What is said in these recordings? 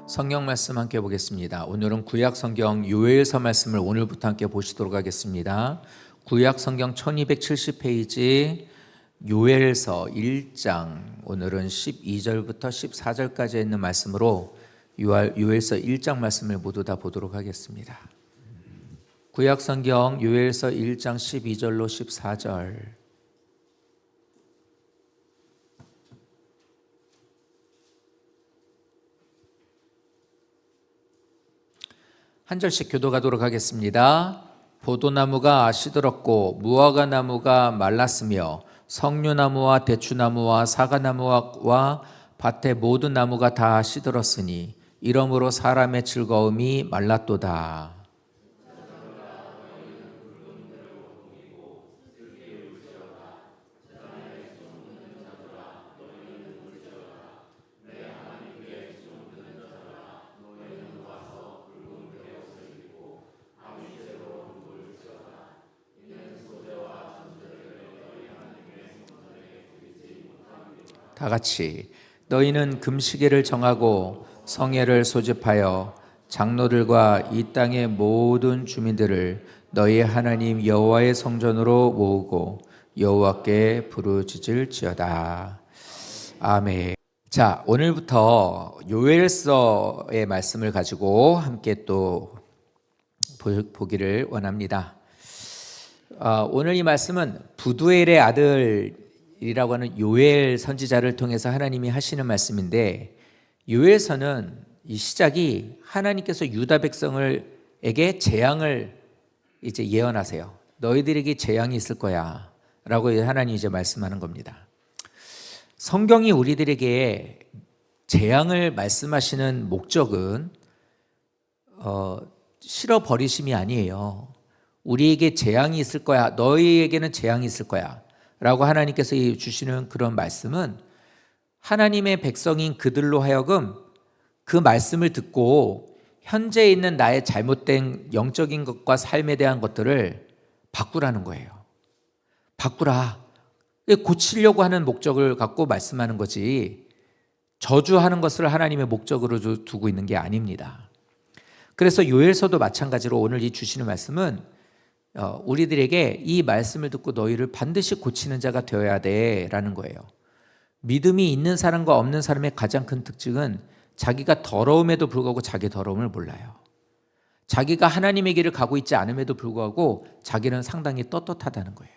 성경 말씀 함께 보겠습니다. 오늘은 구약 성경 요엘서 말씀을 오늘부터 함께 보시도록 하겠습니다. 구약 성경 1270페이지 요엘서 1장, 오늘은 12절부터 14절까지 있는 말씀으로 요엘서 1장 말씀을 모두 다 보도록 하겠습니다. 구약 성경 요엘서 1장 12절로 14절. 한 절씩 교도가도록 하겠습니다. 포도나무가 시들었고 무화과 나무가 말랐으며 석류나무와 대추나무와 사과나무와 밭의 모든 나무가 다 시들었으니 이러므로 사람의 즐거움이 말랐도다. 다 같이 너희는 금시계를 정하고 성회를 소집하여 장로들과 이 땅의 모든 주민들을 너희 하나님 여호와의 성전으로 모으고 여호와께 부르짖을지어다. 아멘. 자, 오늘부터 요엘서의 말씀을 가지고 함께 또 보기를 원합니다. 오늘 이 말씀은 부두엘의 아들이라고 하는 요엘 선지자를 통해서 하나님이 하시는 말씀인데, 요엘서는 이 시작이 하나님께서 유다 백성에게 재앙을 이제 예언하세요. 너희들에게 재앙이 있을 거야 라고 하나님이 이제 말씀하는 겁니다. 성경이 우리들에게 재앙을 말씀하시는 목적은 실어버리심이 아니에요. 우리에게 재앙이 있을 거야, 너희에게는 재앙이 있을 거야 라고 하나님께서 주시는 그런 말씀은 하나님의 백성인 그들로 하여금 그 말씀을 듣고 현재 있는 나의 잘못된 영적인 것과 삶에 대한 것들을 바꾸라는 거예요. 바꾸라. 고치려고 하는 목적을 갖고 말씀하는 거지, 저주하는 것을 하나님의 목적으로 두고 있는 게 아닙니다. 그래서 요엘서도 마찬가지로 오늘 이 주시는 말씀은 우리들에게 이 말씀을 듣고 너희를 반드시 고치는 자가 되어야 돼라는 거예요. 믿음이 있는 사람과 없는 사람의 가장 큰 특징은 자기가 더러움에도 불구하고 자기 더러움을 몰라요. 자기가 하나님의 길을 가고 있지 않음에도 불구하고 자기는 상당히 떳떳하다는 거예요.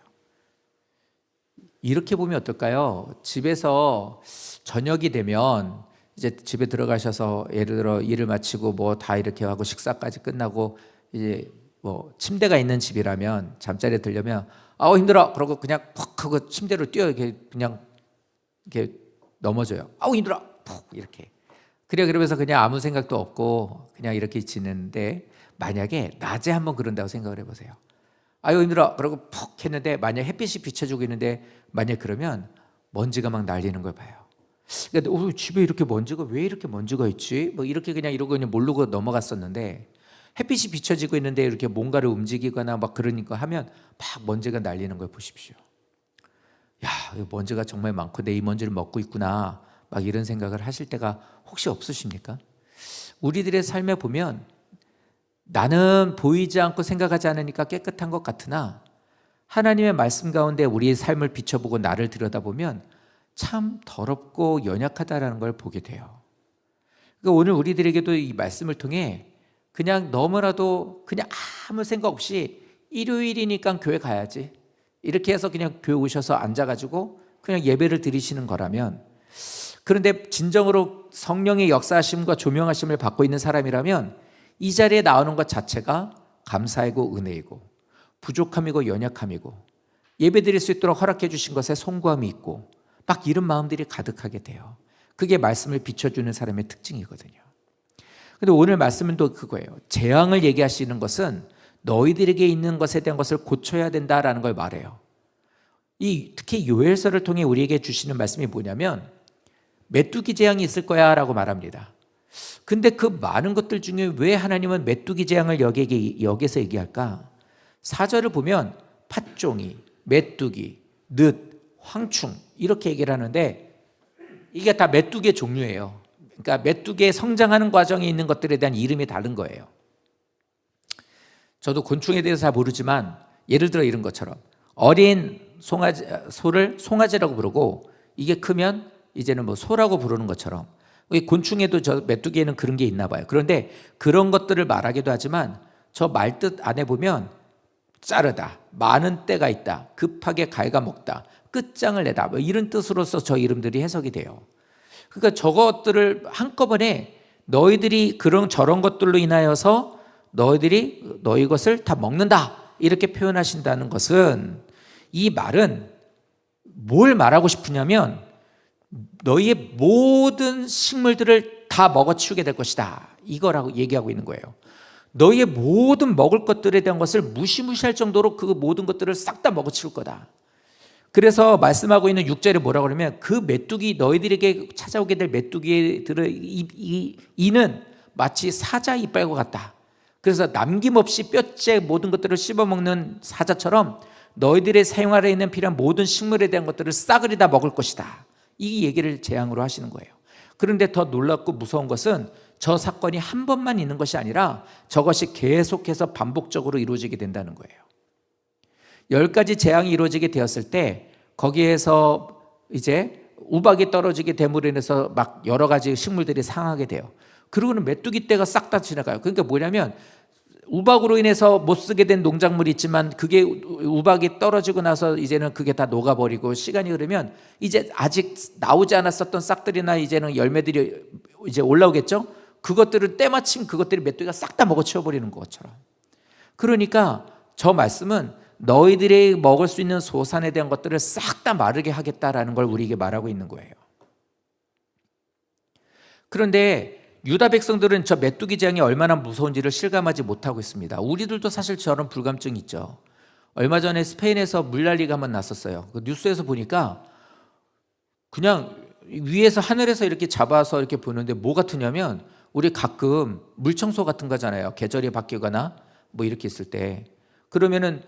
이렇게 보면 어떨까요? 집에서 저녁이 되면 이제 집에 들어가셔서 예를 들어 일을 마치고 뭐 다 이렇게 하고 식사까지 끝나고 이제 뭐 침대가 있는 집이라면 잠자리에 들려면 아우 힘들어 그러고 그냥 푹 하고 침대로 뛰어 이렇게 그냥 이렇게 넘어져요. 아우 힘들어 푹 이렇게. 그러면서 그냥 아무 생각도 없고 그냥 이렇게 지내는데, 만약에 낮에 한번 그런다고 생각을 해보세요. 아유 힘들어 그러고 푹 했는데 만약 햇빛이 비춰주고 있는데 만약 그러면 먼지가 막 날리는 걸 봐요. 그러니까 집에 이렇게 먼지가 왜 이렇게 먼지가 있지? 뭐 이렇게 그냥 이러고 그냥 모르고 넘어갔었는데 햇빛이 비춰지고 있는데 이렇게 뭔가를 움직이거나 막 그러니까 하면 막 먼지가 날리는 걸 보십시오. 야, 먼지가 정말 많고 내 이 먼지를 먹고 있구나, 막 이런 생각을 하실 때가 혹시 없으십니까? 우리들의 삶에 보면 나는 보이지 않고 생각하지 않으니까 깨끗한 것 같으나 하나님의 말씀 가운데 우리의 삶을 비춰보고 나를 들여다보면 참 더럽고 연약하다라는 걸 보게 돼요. 그러니까 오늘 우리들에게도 이 말씀을 통해 그냥 너무나도 그냥 아무 생각 없이 일요일이니까 교회 가야지 이렇게 해서 그냥 교회 오셔서 앉아가지고 그냥 예배를 드리시는 거라면, 그런데 진정으로 성령의 역사하심과 조명하심을 받고 있는 사람이라면 이 자리에 나오는 것 자체가 감사이고 은혜이고 부족함이고 연약함이고 예배 드릴 수 있도록 허락해 주신 것에 송구함이 있고 막 이런 마음들이 가득하게 돼요. 그게 말씀을 비춰주는 사람의 특징이거든요. 근데 오늘 말씀은 또 그거예요. 재앙을 얘기하시는 것은 너희들에게 있는 것에 대한 것을 고쳐야 된다라는 걸 말해요. 특히 요엘서를 통해 우리에게 주시는 말씀이 뭐냐면 메뚜기 재앙이 있을 거야 라고 말합니다. 근데 그 많은 것들 중에 왜 하나님은 메뚜기 재앙을 여기서 얘기할까? 4절을 보면 팥종이, 메뚜기, 늦, 황충 이렇게 얘기를 하는데 이게 다 메뚜기의 종류예요. 그러니까 메뚜기의 성장하는 과정에 있는 것들에 대한 이름이 다른 거예요. 저도 곤충에 대해서 잘 모르지만 예를 들어 이런 것처럼 어린 소를 송아지라고 부르고 이게 크면 이제는 뭐 소라고 부르는 것처럼 곤충에도 저 메뚜기에는 그런 게 있나 봐요. 그런데 그런 것들을 말하기도 하지만 저 말뜻 안에 보면 자르다, 많은 때가 있다, 급하게 갉아먹다, 끝장을 내다 뭐 이런 뜻으로서 저 이름들이 해석이 돼요. 그러니까 저것들을 한꺼번에 너희들이 그런 저런 것들로 인하여서 너희 것을 다 먹는다 이렇게 표현하신다는 것은 이 말은 뭘 말하고 싶으냐면 너희의 모든 식물들을 다 먹어치우게 될 것이다 이거라고 얘기하고 있는 거예요. 너희의 모든 먹을 것들에 대한 것을 무시무시할 정도로 그 모든 것들을 싹 다 먹어치울 거다. 그래서 말씀하고 있는 6절에 뭐라고 그러면 그 메뚜기 너희들에게 찾아오게 될 메뚜기들의 이는 마치 사자 이빨과 같다. 그래서 남김없이 뼈째 모든 것들을 씹어먹는 사자처럼 너희들의 생활에 있는 필요한 모든 식물에 대한 것들을 싸그리 다 먹을 것이다. 이 얘기를 재앙으로 하시는 거예요. 그런데 더 놀랍고 무서운 것은 저 사건이 한 번만 있는 것이 아니라 저것이 계속해서 반복적으로 이루어지게 된다는 거예요. 10가지 재앙이 이루어지게 되었을 때 거기에서 이제 우박이 떨어지게 됨으로 인해서 막 여러 가지 식물들이 상하게 돼요. 그리고는 메뚜기 떼가 싹 다 지나가요. 그러니까 뭐냐면 우박으로 인해서 못 쓰게 된 농작물이 있지만 그게 우박이 떨어지고 나서 이제는 그게 다 녹아버리고 시간이 흐르면 이제 아직 나오지 않았었던 싹들이나 이제는 열매들이 이제 올라오겠죠. 그것들을 때마침 그것들이 메뚜기가 싹 다 먹어치워버리는 것처럼. 그러니까 저 말씀은 너희들이 먹을 수 있는 소산에 대한 것들을 싹 다 마르게 하겠다라는 걸 우리에게 말하고 있는 거예요. 그런데 유다 백성들은 저 메뚜기 재앙이 얼마나 무서운지를 실감하지 못하고 있습니다. 우리들도 사실 저런 불감증이 있죠. 얼마 전에 스페인에서 물난리가 한번 났었어요. 그 뉴스에서 보니까 그냥 위에서 하늘에서 이렇게 잡아서 이렇게 보는데 뭐 같으냐면 우리 가끔 물청소 같은 거잖아요. 계절이 바뀌거나 뭐 이렇게 있을 때 그러면은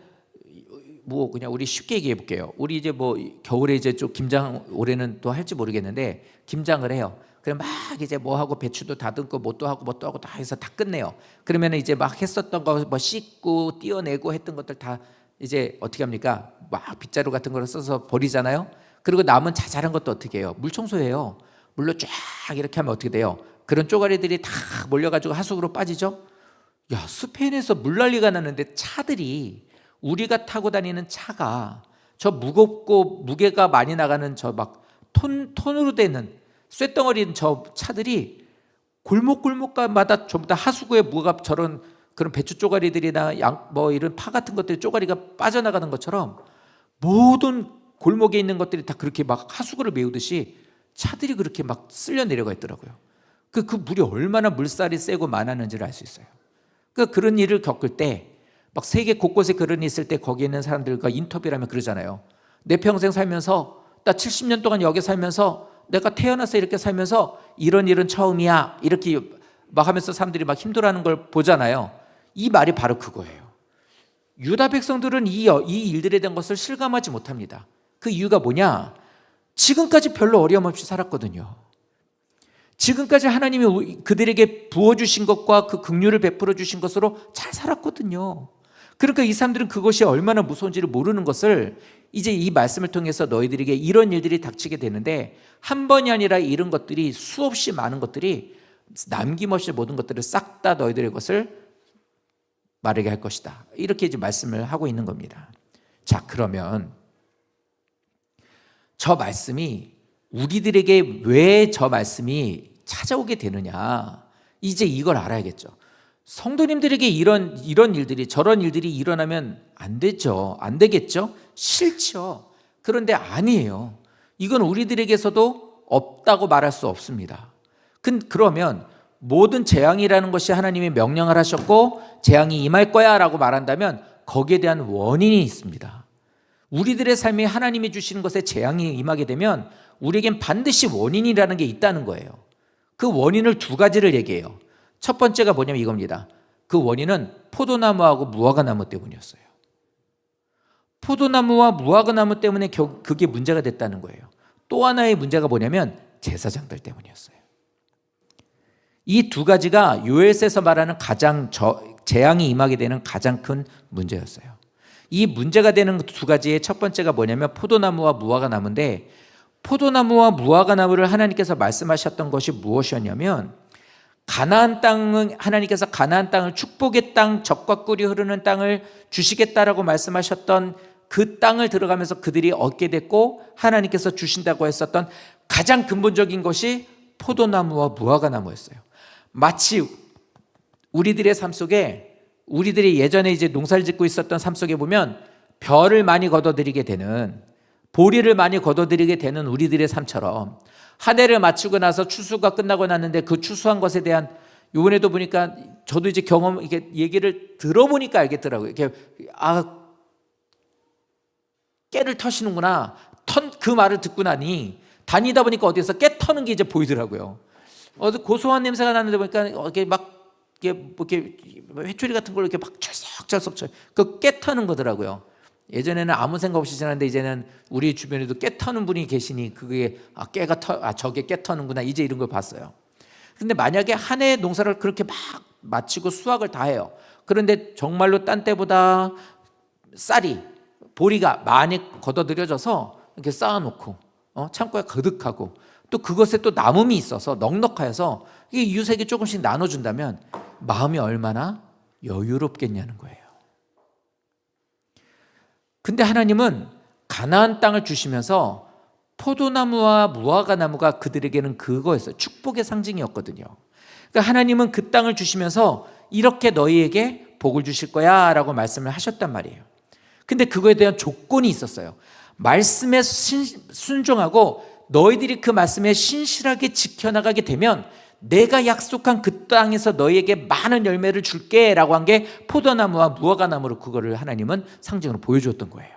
뭐 그냥 우리 쉽게 얘기해 볼게요. 우리 이제 뭐 겨울에 이제 좀 김장 올해는 또 할지 모르겠는데 김장을 해요. 그럼 막 이제 뭐 하고 배추도 다듬고 뭣도 하고 뭣도 하고 다 해서 다 끝내요. 그러면 이제 막 했었던 거 뭐 씻고 띄어내고 했던 것들 다 이제 어떻게 합니까? 막 빗자루 같은 거를 써서 버리잖아요. 그리고 남은 자잘한 것도 어떻게 해요? 물 청소해요. 물로 쫙 이렇게 하면 어떻게 돼요? 그런 쪼가리들이 다 몰려가지고 하수구로 빠지죠. 야, 스페인에서 물난리가 나는데 차들이 우리가 타고 다니는 차가 저 무겁고 무게가 많이 나가는 저 막 톤으로 되는 쇳덩어리인 저 차들이 골목골목마다 전부 다 하수구에 뭐가 저런 그런 배추 쪼가리들이나 뭐 이런 파 같은 것들이 쪼가리가 빠져나가는 것처럼 모든 골목에 있는 것들이 다 그렇게 막 하수구를 메우듯이 차들이 그렇게 막 쓸려 내려가 있더라고요. 그 물이 얼마나 물살이 세고 많았는지를 알 수 있어요. 그런 일을 겪을 때 막 세계 곳곳에 그런 일이 있을 때 거기 있는 사람들과 인터뷰를 하면 그러잖아요. 내 평생 살면서 나 70년 동안 여기 살면서 내가 태어나서 이렇게 살면서 이런 일은 처음이야 이렇게 막 하면서 사람들이 막 힘들어하는 걸 보잖아요. 이 말이 바로 그거예요. 유다 백성들은 이 일들에 대한 것을 실감하지 못합니다. 그 이유가 뭐냐? 지금까지 별로 어려움 없이 살았거든요. 지금까지 하나님이 그들에게 부어주신 것과 그 긍휼을 베풀어 주신 것으로 잘 살았거든요. 그러니까 이 사람들은 그것이 얼마나 무서운지를 모르는 것을 이제 이 말씀을 통해서 너희들에게 이런 일들이 닥치게 되는데 한 번이 아니라 이런 것들이 수없이 많은 것들이 남김없이 모든 것들을 싹 다 너희들의 것을 마르게 할 것이다. 이렇게 이제 말씀을 하고 있는 겁니다. 자, 그러면 저 말씀이 우리들에게 왜 저 말씀이 찾아오게 되느냐? 이제 이걸 알아야겠죠. 성도님들에게 이런 일들이 저런 일들이 일어나면 안 되죠. 안 되겠죠? 싫죠. 그런데 아니에요. 이건 우리들에게서도 없다고 말할 수 없습니다. 그러면 모든 재앙이라는 것이 하나님이 명령을 하셨고 재앙이 임할 거야 라고 말한다면 거기에 대한 원인이 있습니다. 우리들의 삶에 하나님이 주시는 것에 재앙이 임하게 되면 우리에겐 반드시 원인이라는 게 있다는 거예요. 그 원인을 두 가지를 얘기해요. 첫 번째가 뭐냐면 이겁니다. 그 원인은 포도나무하고 무화과나무 때문이었어요. 포도나무와 무화과나무 때문에 그게 문제가 됐다는 거예요. 또 하나의 문제가 뭐냐면 제사장들 때문이었어요. 이 두 가지가 요엘서에서 말하는 가장 재앙이 임하게 되는 가장 큰 문제였어요. 이 문제가 되는 두 가지의 첫 번째가 뭐냐면 포도나무와 무화과 나무인데, 포도나무와 무화과 나무를 하나님께서 말씀하셨던 것이 무엇이었냐면, 가나안 땅은 하나님께서 가나안 땅을 축복의 땅, 젖과 꿀이 흐르는 땅을 주시겠다라고 말씀하셨던 그 땅을 들어가면서 그들이 얻게 됐고 하나님께서 주신다고 했었던 가장 근본적인 것이 포도나무와 무화과 나무였어요. 마치 우리들의 삶 속에, 우리들이 예전에 이제 농사를 짓고 있었던 삶 속에 보면 벼를 많이 거둬들이게 되는, 보리를 많이 거둬들이게 되는 우리들의 삶처럼, 한 해를 마치고 나서 추수가 끝나고 났는데 그 추수한 것에 대한, 이번에도 보니까 저도 이제 경험, 이게 얘기를 들어보니까 알겠더라고요. 이렇게 깨를 터시는구나. 그 말을 듣고 나니 다니다 보니까 어디서 깨 터는 게 이제 보이더라고요. 고소한 냄새가 나는데 보니까 이렇게 회초리 같은 걸로 이렇게 막 철썩철썩 그 깨 터는 거더라고요. 예전에는 아무 생각 없이 지났는데 이제는 우리 주변에도 깨 터는 분이 계시니 그게 저게 깨 터는구나, 이제 이런 걸 봤어요. 근데 만약에 한 해 농사를 그렇게 막 마치고 수확을 다 해요. 그런데 정말로 딴 때보다 쌀이, 보리가 많이 걷어들여져서 이렇게 쌓아놓고 창고에 가득하고, 또 그것에 또 남음이 있어서 넉넉하여서 이게 이웃에게 조금씩 나눠준다면 마음이 얼마나 여유롭겠냐는 거예요. 근데 하나님은 가나안 땅을 주시면서 포도나무와 무화과 나무가 그들에게는 그거였어요. 축복의 상징이었거든요. 그러니까 하나님은 그 땅을 주시면서 이렇게 너희에게 복을 주실 거야 라고 말씀을 하셨단 말이에요. 근데 그거에 대한 조건이 있었어요. 말씀에 순종하고 너희들이 그 말씀에 신실하게 지켜나가게 되면 내가 약속한 그 땅에서 너희에게 많은 열매를 줄게 라고 한 게 포도나무와 무화과 나무로 그거를 하나님은 상징으로 보여주었던 거예요.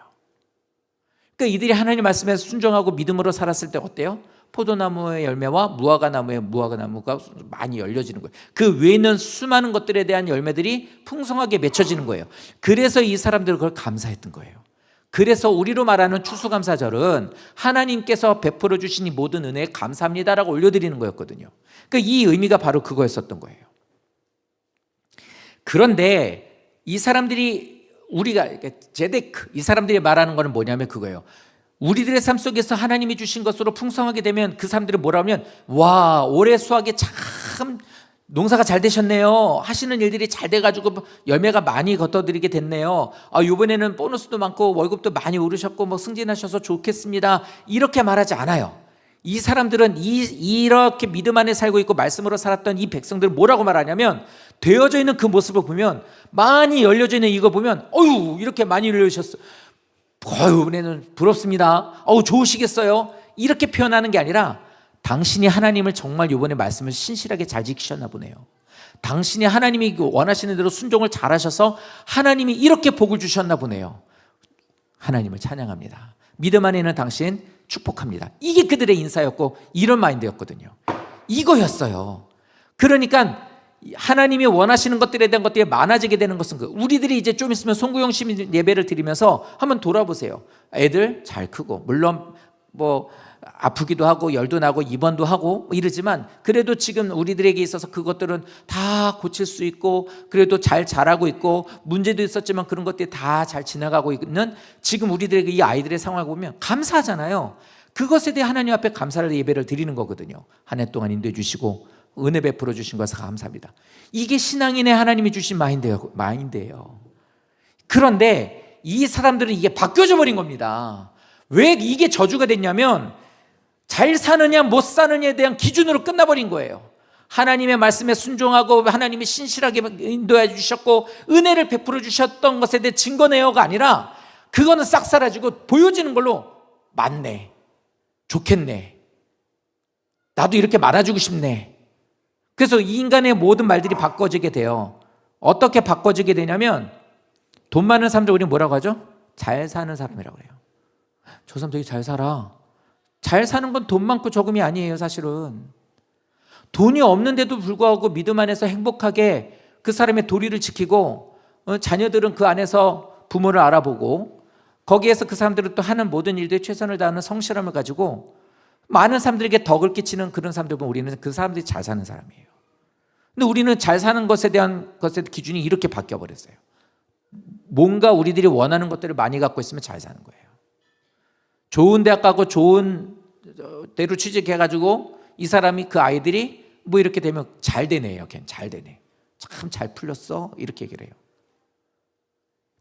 그러니까 이들이 하나님 말씀에 순종하고 믿음으로 살았을 때 어때요? 포도나무의 열매와 무화과 나무가 많이 열려지는 거예요. 그 외에는 수많은 것들에 대한 열매들이 풍성하게 맺혀지는 거예요. 그래서 이 사람들은 그걸 감사했던 거예요. 그래서 우리로 말하는 추수감사절은 하나님께서 베풀어 주신 이 모든 은혜에 감사합니다라고 올려드리는 거였거든요. 그러니까 이 의미가 바로 그거였었던 거예요. 그런데 이 사람들이, 우리가 제데크, 이 사람들이 말하는 거는 뭐냐면 그거예요. 우리들의 삶 속에서 하나님이 주신 것으로 풍성하게 되면 그 사람들이 뭐라 하면, 와, 올해 수확에 참 농사가 잘 되셨네요. 하시는 일들이 잘 돼가지고 열매가 많이 걷어들이게 됐네요. 이번에는 보너스도 많고 월급도 많이 오르셨고 승진하셔서 좋겠습니다. 이렇게 말하지 않아요. 이 사람들은 이렇게 믿음 안에 살고 있고 말씀으로 살았던 이 백성들은 뭐라고 말하냐면, 되어져 있는 그 모습을 보면, 많이 열려져 있는 이거 보면, 이렇게 많이 열려주셨어. 이번에는 부럽습니다. 좋으시겠어요. 이렇게 표현하는 게 아니라, 당신이 하나님을 정말 이번에 말씀을 신실하게 잘 지키셨나 보네요. 당신이 하나님이 원하시는 대로 순종을 잘하셔서 하나님이 이렇게 복을 주셨나 보네요. 하나님을 찬양합니다. 믿음 안에 있는 당신 축복합니다. 이게 그들의 인사였고 이런 마인드였거든요. 이거였어요. 그러니까 하나님이 원하시는 것들에 대한 것들이 많아지게 되는 것은 우리들이 이제 좀 있으면 송구영 시민 예배를 드리면서 한번 돌아보세요. 애들 잘 크고, 물론 아프기도 하고 열도 나고 입원도 하고 이러지만, 그래도 지금 우리들에게 있어서 그것들은 다 고칠 수 있고, 그래도 잘 자라고 있고, 문제도 있었지만 그런 것들이 다 잘 지나가고 있는 지금 우리들에게 이 아이들의 상황을 보면 감사하잖아요. 그것에 대해 하나님 앞에 감사를, 예배를 드리는 거거든요. 한 해 동안 인도해 주시고 은혜 베풀어 주신 것에 감사합니다. 이게 신앙인의 하나님이 주신 마인드예요. 그런데 이 사람들은 이게 바뀌어져 버린 겁니다. 왜 이게 저주가 됐냐면, 잘 사느냐 못 사느냐에 대한 기준으로 끝나버린 거예요. 하나님의 말씀에 순종하고 하나님이 신실하게 인도해 주셨고 은혜를 베풀어 주셨던 것에 대해 증거내요가 아니라, 그거는 싹 사라지고 보여지는 걸로, 맞네, 좋겠네, 나도 이렇게 말아주고 싶네. 그래서 이 인간의 모든 말들이 바꿔지게 돼요. 어떻게 바꿔지게 되냐면, 돈 많은 사람들 우리는 뭐라고 하죠? 잘 사는 사람이라고 해요. 저 사람 되게 잘 살아. 잘 사는 건 돈 많고 적음이 아니에요. 사실은 돈이 없는데도 불구하고 믿음 안에서 행복하게 그 사람의 도리를 지키고, 자녀들은 그 안에서 부모를 알아보고, 거기에서 그 사람들은 또 하는 모든 일들에 최선을 다하는 성실함을 가지고 많은 사람들에게 덕을 끼치는 그런 사람들 보면 우리는 그 사람들이 잘 사는 사람이에요. 근데 우리는 잘 사는 것에 대한 것의 기준이 이렇게 바뀌어 버렸어요. 뭔가 우리들이 원하는 것들을 많이 갖고 있으면 잘 사는 거예요. 좋은 대학 가고 좋은 대로 취직해가지고 이 사람이, 그 아이들이 뭐 이렇게 되면 잘 되네요. 걔는 잘 되네. 참 잘 풀렸어. 이렇게 얘기를 해요.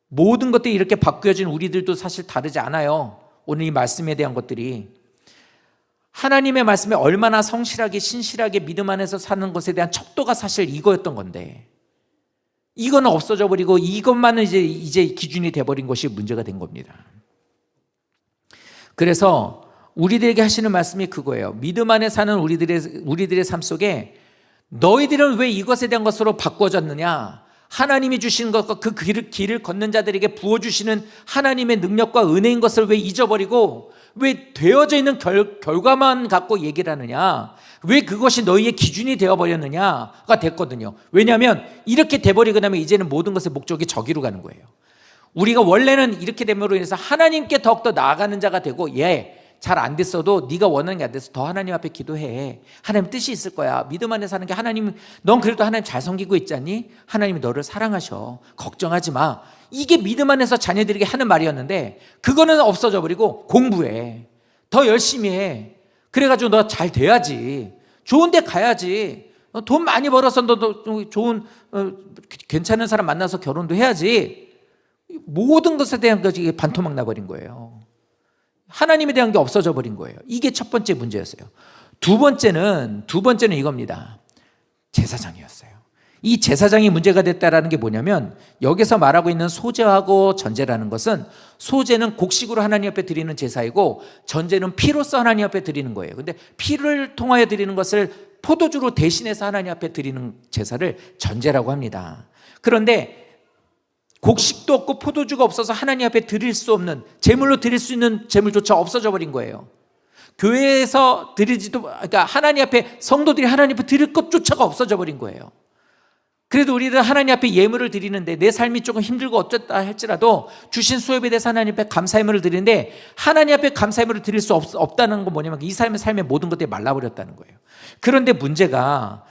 모든 것들이 이렇게 바뀌어진 우리들도 사실 다르지 않아요. 오늘 이 말씀에 대한 것들이 하나님의 말씀에 얼마나 성실하게 신실하게 믿음 안에서 사는 것에 대한 척도가 사실 이거였던 건데, 이거는 없어져 버리고 이것만은 이제 기준이 돼버린 것이 문제가 된 겁니다. 그래서 우리들에게 하시는 말씀이 그거예요. 믿음 안에 사는 우리들의 삶 속에 너희들은 왜 이것에 대한 것으로 바꿔졌느냐? 하나님이 주신 것과 그 길을 걷는 자들에게 부어주시는 하나님의 능력과 은혜인 것을 왜 잊어버리고 왜 되어져 있는 결과만 갖고 얘기를 하느냐? 왜 그것이 너희의 기준이 되어버렸느냐가 됐거든요. 왜냐하면 이렇게 돼버리고 나면 이제는 모든 것의 목적이 저기로 가는 거예요. 우리가 원래는 이렇게 됨으로 인해서 하나님께 더욱더 나아가는 자가 되고, 잘 안 됐어도 네가 원하는 게 안 돼서 더 하나님 앞에 기도해. 하나님 뜻이 있을 거야. 믿음 안에 사는 게 하나님, 넌 그래도 하나님 잘 섬기고 있잖니? 하나님이 너를 사랑하셔. 걱정하지 마. 이게 믿음 안에서 자녀들에게 하는 말이었는데 그거는 없어져 버리고 공부해. 더 열심히 해. 그래가지고 너 잘 돼야지. 좋은 데 가야지. 돈 많이 벌어서 너도 좋은 괜찮은 사람 만나서 결혼도 해야지. 모든 것에 대한 것이 반토막 나버린 거예요. 하나님에 대한 게 없어져 버린 거예요. 이게 첫 번째 문제였어요. 두 번째는 이겁니다. 제사장이었어요. 이 제사장이 문제가 됐다라는 게 뭐냐면, 여기서 말하고 있는 소제하고 전제라는 것은, 소제는 곡식으로 하나님 앞에 드리는 제사이고 전제는 피로써 하나님 앞에 드리는 거예요. 근데 피를 통하여 드리는 것을 포도주로 대신해서 하나님 앞에 드리는 제사를 전제라고 합니다. 그런데 곡식도 없고 포도주가 없어서 하나님 앞에 드릴 수 없는, 제물로 드릴 수 있는 제물조차 없어져 버린 거예요. 교회에서 그러니까 하나님 앞에, 성도들이 하나님 앞에 드릴 것조차가 없어져 버린 거예요. 그래도 우리는 하나님 앞에 예물을 드리는데, 내 삶이 조금 힘들고 어쨌다 할지라도 주신 수업에 대해서 하나님 앞에 감사 예물을 드리는데, 하나님 앞에 감사 예물을 드릴 수 없다는 건 뭐냐면 이 삶의 모든 것들이 말라버렸다는 거예요. 그런데 문제가,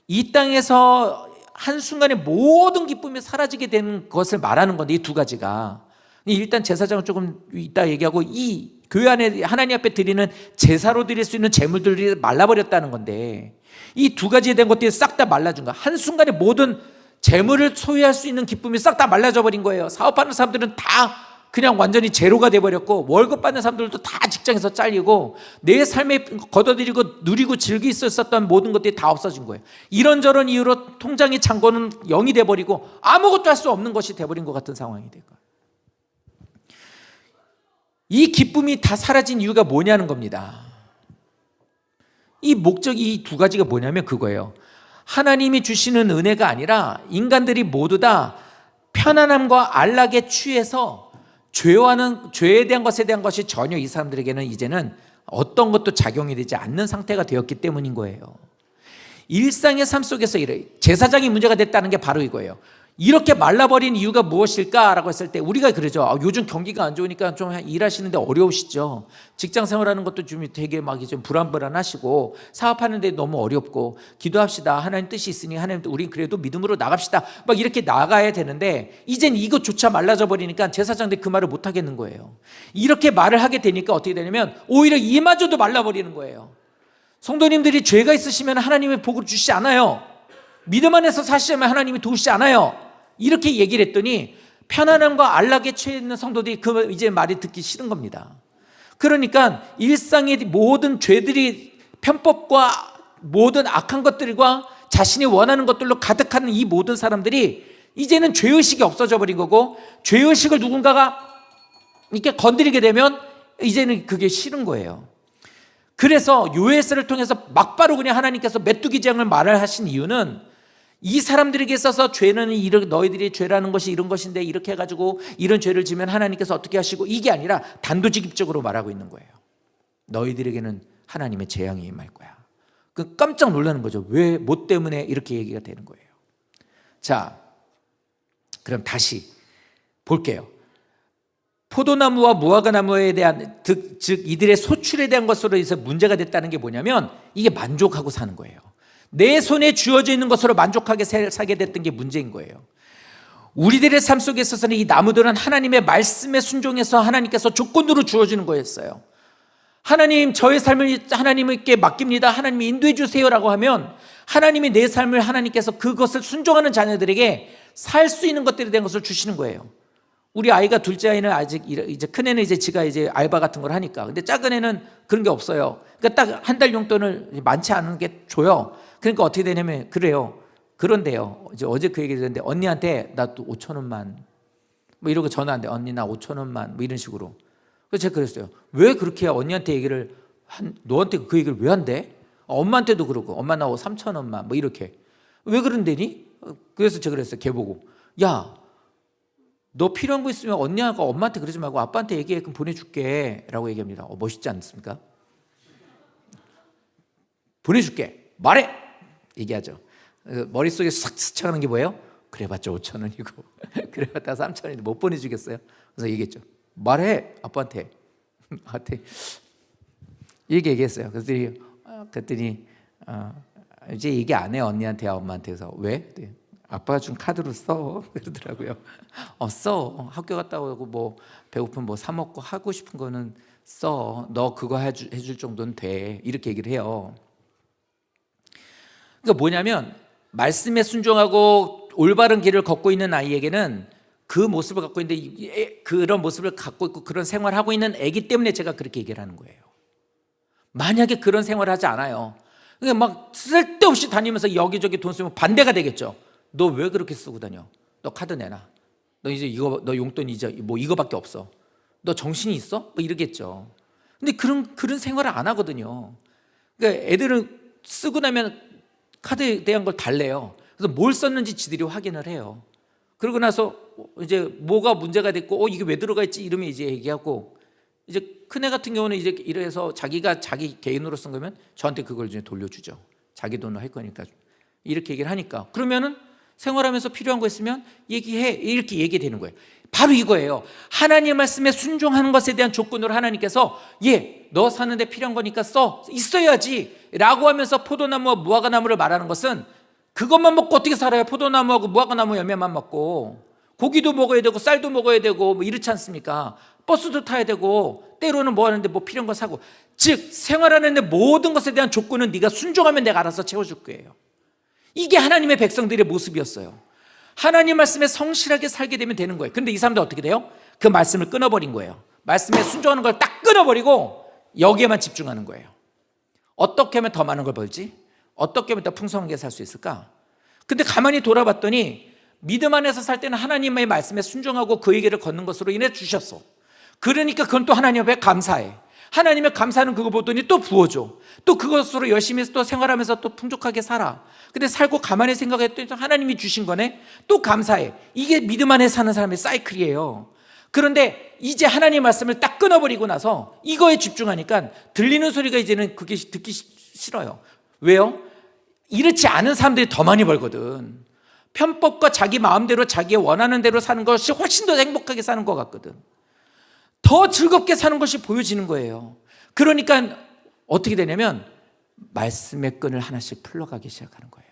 이 땅에서 한순간에 모든 기쁨이 사라지게 된 것을 말하는 건데, 이 두 가지가. 일단 제사장은 조금 이따 얘기하고, 이 교회 안에 하나님 앞에 드리는 제사로 드릴 수 있는 제물들이 말라버렸다는 건데, 이 두 가지에 대한 것들이 싹 다 말라진 거야. 한순간에 모든 제물을 소유할 수 있는 기쁨이 싹 다 말라져 버린 거예요. 사업하는 사람들은 다 그냥 완전히 제로가 돼버렸고, 월급 받는 사람들도 다 직장에서 잘리고, 내 삶에 걷어들이고 누리고 즐길 수 있었던 모든 것들이 다 없어진 거예요. 이런저런 이유로 통장의 잔고는 0이 돼버리고 아무것도 할 수 없는 것이 돼버린 것 같은 상황이 된 거예요. 이 기쁨이 다 사라진 이유가 뭐냐는 겁니다. 이 목적이, 이 두 가지가 뭐냐면 그거예요. 하나님이 주시는 은혜가 아니라 인간들이 모두 다 편안함과 안락에 취해서 죄에 대한 것에 대한 것이 전혀 이 사람들에게는 이제는 어떤 것도 작용이 되지 않는 상태가 되었기 때문인 거예요. 일상의 삶 속에서 제사장이 문제가 됐다는 게 바로 이거예요. 이렇게 말라버린 이유가 무엇일까라고 했을 때 우리가 그러죠. 요즘 경기가 안 좋으니까 좀 일하시는데 어려우시죠. 직장 생활하는 것도 좀 되게 막 좀 불안불안하시고, 사업하는데 너무 어렵고, 기도합시다. 하나님 뜻이 있으니 하나님, 우린 그래도 믿음으로 나갑시다. 막 이렇게 나가야 되는데 이젠 이것조차 말라져 버리니까 제사장들이 그 말을 못 하겠는 거예요. 이렇게 말을 하게 되니까 어떻게 되냐면 오히려 이마저도 말라버리는 거예요. 성도님들이 죄가 있으시면 하나님의 복을 주시지 않아요. 믿음 안에서 사시려면 하나님이 도우시지 않아요. 이렇게 얘기를 했더니 편안함과 안락에 취해 있는 성도들이 그 이제 말이 듣기 싫은 겁니다. 그러니까 일상의 모든 죄들이, 편법과 모든 악한 것들과 자신이 원하는 것들로 가득한 이 모든 사람들이 이제는 죄의식이 없어져 버린 거고, 죄의식을 누군가가 이렇게 건드리게 되면 이제는 그게 싫은 거예요. 그래서 요에스를 통해서 막바로 그냥 하나님께서 메뚜기 재앙을 말을 하신 이유는, 이 사람들에게 있어서 죄는 너희들이 죄라는 것이 이런 것인데 이렇게 해가지고 이런 죄를 지면 하나님께서 어떻게 하시고, 이게 아니라 단도직입적으로 말하고 있는 거예요. 너희들에게는 하나님의 재앙이 임할 거야. 그 깜짝 놀라는 거죠. 왜, 뭐 때문에 이렇게 얘기가 되는 거예요. 자, 그럼 다시 볼게요. 포도나무와 무화과나무에 대한, 즉 이들의 소출에 대한 것으로 해서 문제가 됐다는 게 뭐냐면 이게 만족하고 사는 거예요. 내 손에 쥐어져 있는 것으로 만족하게 살게 됐던 게 문제인 거예요. 우리들의 삶 속에 있어서는 이 나무들은 하나님의 말씀에 순종해서 하나님께서 조건으로 주어지는 거였어요. 하나님, 저의 삶을 하나님께 맡깁니다, 하나님이 인도해 주세요라고 하면 하나님이 내 삶을, 하나님께서 그것을 순종하는 자녀들에게 살 수 있는 것들에 대한 것을 주시는 거예요. 우리 아이가, 둘째 아이는 아직, 이제 큰 애는 이제 지가 이제 알바 같은 걸 하니까. 근데 작은 애는 그런 게 없어요. 그러니까 딱 한 달 용돈을 많지 않은 게 줘요. 그러니까 어떻게 되냐면, 그래요. 그런데요, 이제 어제 그 얘기를 했는데, 언니한테 나 또 5천 원만 뭐 이러고 전화한대. 언니 나 5천 원만 뭐 이런 식으로. 그래서 제가 그랬어요. 왜 그렇게 언니한테 얘기를 너한테 그 얘기를 왜 한대? 엄마한테도 그러고, 엄마 나 3천 원만 뭐 이렇게. 왜 그런데니? 그래서 제가 그랬어요. 걔 보고, 야, 너 필요한 거 있으면 언니하고 엄마한테 그러지 말고 아빠한테 얘기해. 그럼 보내줄게 라고 얘기합니다. 멋있지 않습니까? 보내줄게, 말해! 얘기하죠. 머릿속에 싹 스쳐가는 게 뭐예요? 그래봤자 5천 원이고 그래봤자 3천 원인데 못 보내주겠어요? 그래서 얘기했죠. 말해, 아빠한테. 이렇게 얘기했어요. 그랬더니 이제 얘기 안 해요, 언니한테, 엄마한테. 그래서 왜? 아빠가 준 카드로 써 그러더라고요. 써. 학교 갔다 오고 뭐 배고프면 뭐 사 먹고 하고 싶은 거는 써. 너 그거 해줄 정도는 돼. 이렇게 얘기를 해요. 그러니까 뭐냐면, 말씀에 순종하고 올바른 길을 걷고 있는 아이에게는 그 모습을 갖고 있는데, 그런 모습을 갖고 있고 그런 생활을 하고 있는 애기 때문에 제가 그렇게 얘기를 하는 거예요. 만약에 그런 생활을 하지 않아요, 그러니까 막 쓸데없이 다니면서 여기저기 돈 쓰면 반대가 되겠죠. 너 왜 그렇게 쓰고 다녀? 너 카드 내놔. 너 이제 이거, 너 용돈 이제 뭐 이거밖에 없어. 너 정신이 있어? 뭐 이러겠죠. 근데 그런 생활을 안 하거든요. 그러니까 애들은 쓰고 나면 카드에 대한 걸 달래요. 그래서 뭘 썼는지 지들이 확인을 해요. 그러고 나서 이제 뭐가 문제가 됐고, 이게 왜 들어가 있지? 이러면 이제 얘기하고, 이제 큰애 같은 경우는 이제 이래서 자기가 자기 개인으로 쓴 거면 저한테 그걸 이제 돌려주죠. 자기 돈으로 할 거니까. 이렇게 얘기를 하니까. 그러면은 생활하면서 필요한 거 있으면 얘기해. 이렇게 얘기되는 거예요. 바로 이거예요. 하나님의 말씀에 순종하는 것에 대한 조건으로 하나님께서, 너 사는데 필요한 거니까 있어야지 라고 하면서 포도나무와 무화과나무를 말하는 것은, 그것만 먹고 어떻게 살아요? 포도나무하고 무화과나무 열매만 먹고. 고기도 먹어야 되고 쌀도 먹어야 되고 뭐 이렇지 않습니까? 버스도 타야 되고 때로는 뭐 하는데 뭐 필요한 거 사고. 즉, 생활하는데 모든 것에 대한 조건은 네가 순종하면 내가 알아서 채워줄 거예요. 이게 하나님의 백성들의 모습이었어요. 하나님 말씀에 성실하게 살게 되면 되는 거예요. 그런데 이 사람들 어떻게 돼요? 그 말씀을 끊어버린 거예요. 말씀에 순종하는 걸 딱 끊어버리고 여기에만 집중하는 거예요. 어떻게 하면 더 많은 걸 벌지? 어떻게 하면 더 풍성하게 살 수 있을까? 근데 가만히 돌아봤더니 믿음 안에서 살 때는 하나님의 말씀에 순종하고 그의 길을 걷는 것으로 인해 주셨어. 그러니까 그건 또 하나님 앞에 감사해. 하나님의 감사는 그거 보더니 또 부어줘. 또 그것으로 열심히 또 생활하면서 또 풍족하게 살아. 근데 살고 가만히 생각했더니 하나님이 주신 거네. 또 감사해. 이게 믿음 안에 사는 사람의 사이클이에요. 그런데 이제 하나님 말씀을 딱 끊어버리고 나서 이거에 집중하니까 들리는 소리가 이제는 그게 듣기 싫어요. 왜요? 이렇지 않은 사람들이 더 많이 벌거든. 편법과 자기 마음대로 자기의 원하는 대로 사는 것이 훨씬 더 행복하게 사는 것 같거든. 더 즐겁게 사는 것이 보여지는 거예요. 그러니까 어떻게 되냐면 말씀의 끈을 하나씩 풀러가기 시작하는 거예요.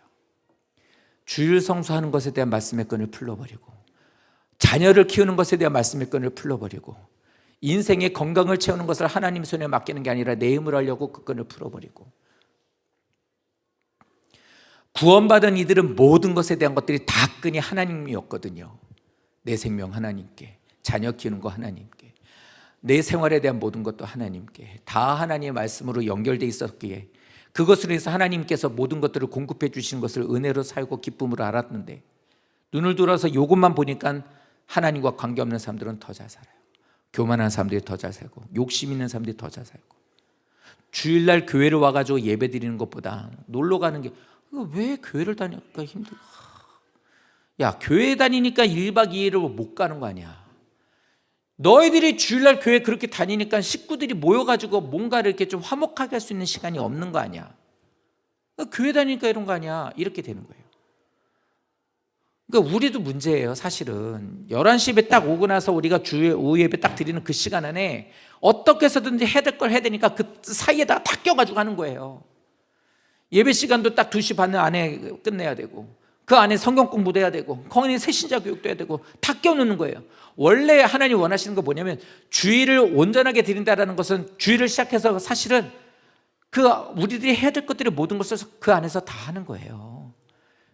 주일 성수하는 것에 대한 말씀의 끈을 풀러버리고, 자녀를 키우는 것에 대한 말씀의 끈을 풀러버리고, 인생의 건강을 채우는 것을 하나님 손에 맡기는 게 아니라 내 힘을 하려고 그 끈을 풀어버리고, 구원받은 이들은 모든 것에 대한 것들이 다 끈이 하나님이었거든요. 내 생명 하나님께, 자녀 키우는 거 하나님께, 내 생활에 대한 모든 것도 하나님께, 다 하나님의 말씀으로 연결되어 있었기에 그것으로 해서 하나님께서 모든 것들을 공급해 주시는 것을 은혜로 살고 기쁨으로 알았는데, 눈을 들어서 이것만 보니까 하나님과 관계없는 사람들은 더 잘 살아요. 교만한 사람들이 더 잘 살고, 욕심 있는 사람들이 더 잘 살고, 주일날 교회를 와가지고 예배 드리는 것보다 놀러 가는 게, 왜 교회를 다니니까 힘들어? 야, 교회 다니니까 1박 2일을 못 가는 거 아니야. 너희들이 주일날 교회 그렇게 다니니까 식구들이 모여가지고 뭔가를 이렇게 좀 화목하게 할 수 있는 시간이 없는 거 아니야. 교회 다니니까 이런 거 아니야. 이렇게 되는 거예요. 그러니까 우리도 문제예요. 사실은 11시에 딱 오고 나서 우리가 주일 오후 예배 딱 드리는 그 시간 안에 어떻게 해서든지 해야 될 걸 해야 되니까 그 사이에다가 다 껴가지고 하는 거예요. 예배 시간도 딱 2시 반 안에 끝내야 되고, 그 안에 성경 공부도 해야 되고, 거기에 새신자 교육도 해야 되고, 다 껴놓는 거예요. 원래 하나님 원하시는 거 뭐냐면, 주일을 온전하게 드린다라는 것은 주일을 시작해서 사실은 우리들이 해야 될 것들이 모든 것을 그 안에서 다 하는 거예요.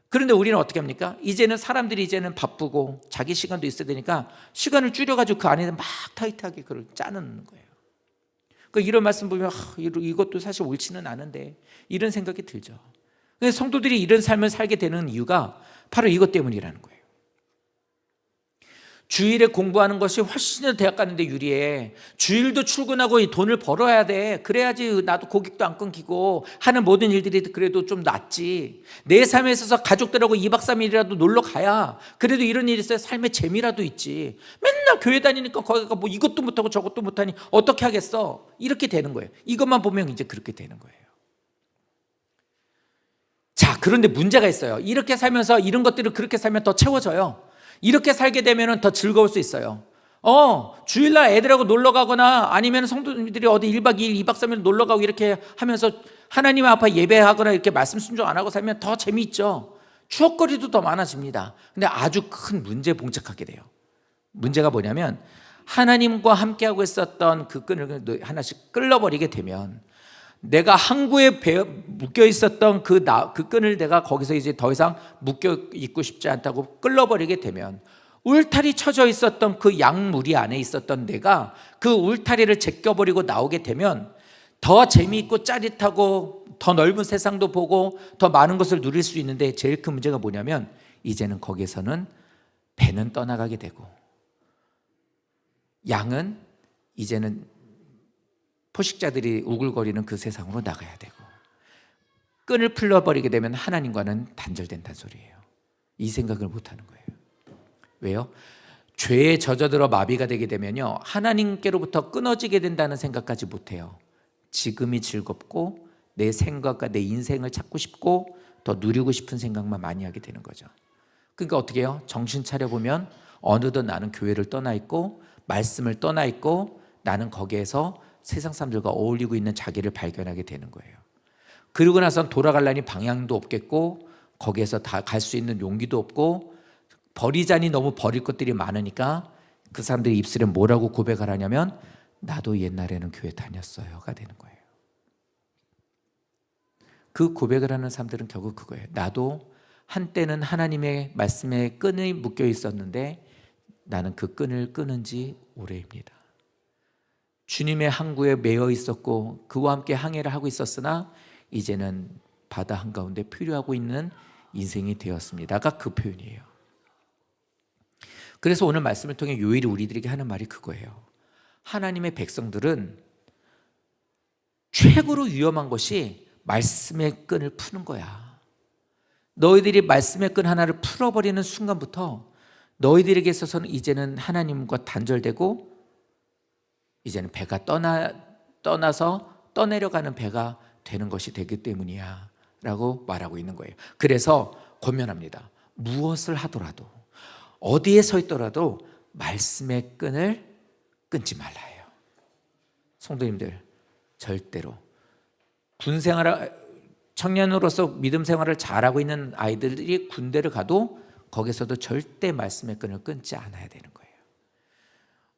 그런데 우리는 어떻게 합니까? 이제는 사람들이 바쁘고 자기 시간도 있어야 되니까 시간을 줄여가지고 그 안에 막 타이트하게 그걸 짜는 거예요. 그러니까 이런 말씀 보면 이것도 사실 옳지는 않은데 이런 생각이 들죠. 근데 성도들이 이런 삶을 살게 되는 이유가 바로 이것 때문이라는 거예요. 주일에 공부하는 것이 훨씬 더 대학 가는데 유리해. 주일도 출근하고 돈을 벌어야 돼. 그래야지 나도 고객도 안 끊기고 하는 모든 일들이 그래도 좀 낫지. 내 삶에 있어서 가족들하고 2박 3일이라도 놀러 가야 그래도 이런 일이 있어야 삶의 재미라도 있지. 맨날 교회 다니니까 거기가 뭐 이것도 못하고 저것도 못하니 어떻게 하겠어. 이렇게 되는 거예요. 이것만 보면 이제 그렇게 되는 거예요. 자, 그런데 문제가 있어요. 이렇게 살면서 이런 것들을 그렇게 살면 더 채워져요. 이렇게 살게 되면 더 즐거울 수 있어요. 주일날 애들하고 놀러 가거나 아니면 성도님들이 어디 1박 2일, 2박 3일 놀러 가고 이렇게 하면서 하나님 앞에 예배하거나 이렇게 말씀 순종 안 하고 살면 더 재미있죠. 추억거리도 더 많아집니다. 근데 아주 큰 문제에 봉착하게 돼요. 문제가 뭐냐면 하나님과 함께하고 있었던 그 끈을 하나씩 끌어버리게 되면 내가 항구에 묶여 있었던 그 끈을 내가 거기서 이제 더 이상 묶여 있고 싶지 않다고 끌어버리게 되면 울타리 쳐져 있었던 그 양무리 안에 있었던 내가 그 울타리를 제껴버리고 나오게 되면 더 재미있고 짜릿하고 더 넓은 세상도 보고 더 많은 것을 누릴 수 있는데 제일 큰 문제가 뭐냐면 이제는 거기에서는 배는 떠나가게 되고 양은 이제는 포식자들이 우글거리는 그 세상으로 나가야 되고 끈을 풀어버리게 되면 하나님과는 단절된다는 소리예요. 이 생각을 못하는 거예요. 왜요? 죄에 젖어들어 마비가 되게 되면요 하나님께로부터 끊어지게 된다는 생각까지 못해요. 지금이 즐겁고 내 생각과 내 인생을 찾고 싶고 더 누리고 싶은 생각만 많이 하게 되는 거죠. 그러니까 어떻게 해요? 정신 차려보면 어느덧 나는 교회를 떠나 있고 말씀을 떠나 있고 나는 거기에서 세상 사람들과 어울리고 있는 자기를 발견하게 되는 거예요. 그러고 나선 돌아가려니 방향도 없겠고 거기에서 다 갈 수 있는 용기도 없고 버리자니 너무 버릴 것들이 많으니까 그 사람들이 입술에 뭐라고 고백을 하냐면 나도 옛날에는 교회 다녔어요가 되는 거예요. 그 고백을 하는 사람들은 결국 그거예요. 나도 한때는 하나님의 말씀에 끈이 묶여 있었는데 나는 그 끈을 끊은 지 오래입니다. 주님의 항구에 매여 있었고 그와 함께 항해를 하고 있었으나 이제는 바다 한가운데 표류하고 있는 인생이 되었습니다가 그 표현이에요. 그래서 오늘 말씀을 통해 요일이 우리들에게 하는 말이 그거예요. 하나님의 백성들은 최고로 위험한 것이 말씀의 끈을 푸는 거야. 너희들이 말씀의 끈 하나를 풀어버리는 순간부터 너희들에게 있어서는 이제는 하나님과 단절되고 이제는 배가 떠나서 떠내려가는 배가 되는 것이 되기 때문이야 라고 말하고 있는 거예요. 그래서 권면합니다. 무엇을 하더라도 어디에 서 있더라도 말씀의 끈을 끊지 말라 해요. 성도님들 절대로 청년으로서 믿음 생활을 잘하고 있는 아이들이 군대를 가도 거기서도 절대 말씀의 끈을 끊지 않아야 되는 거예요.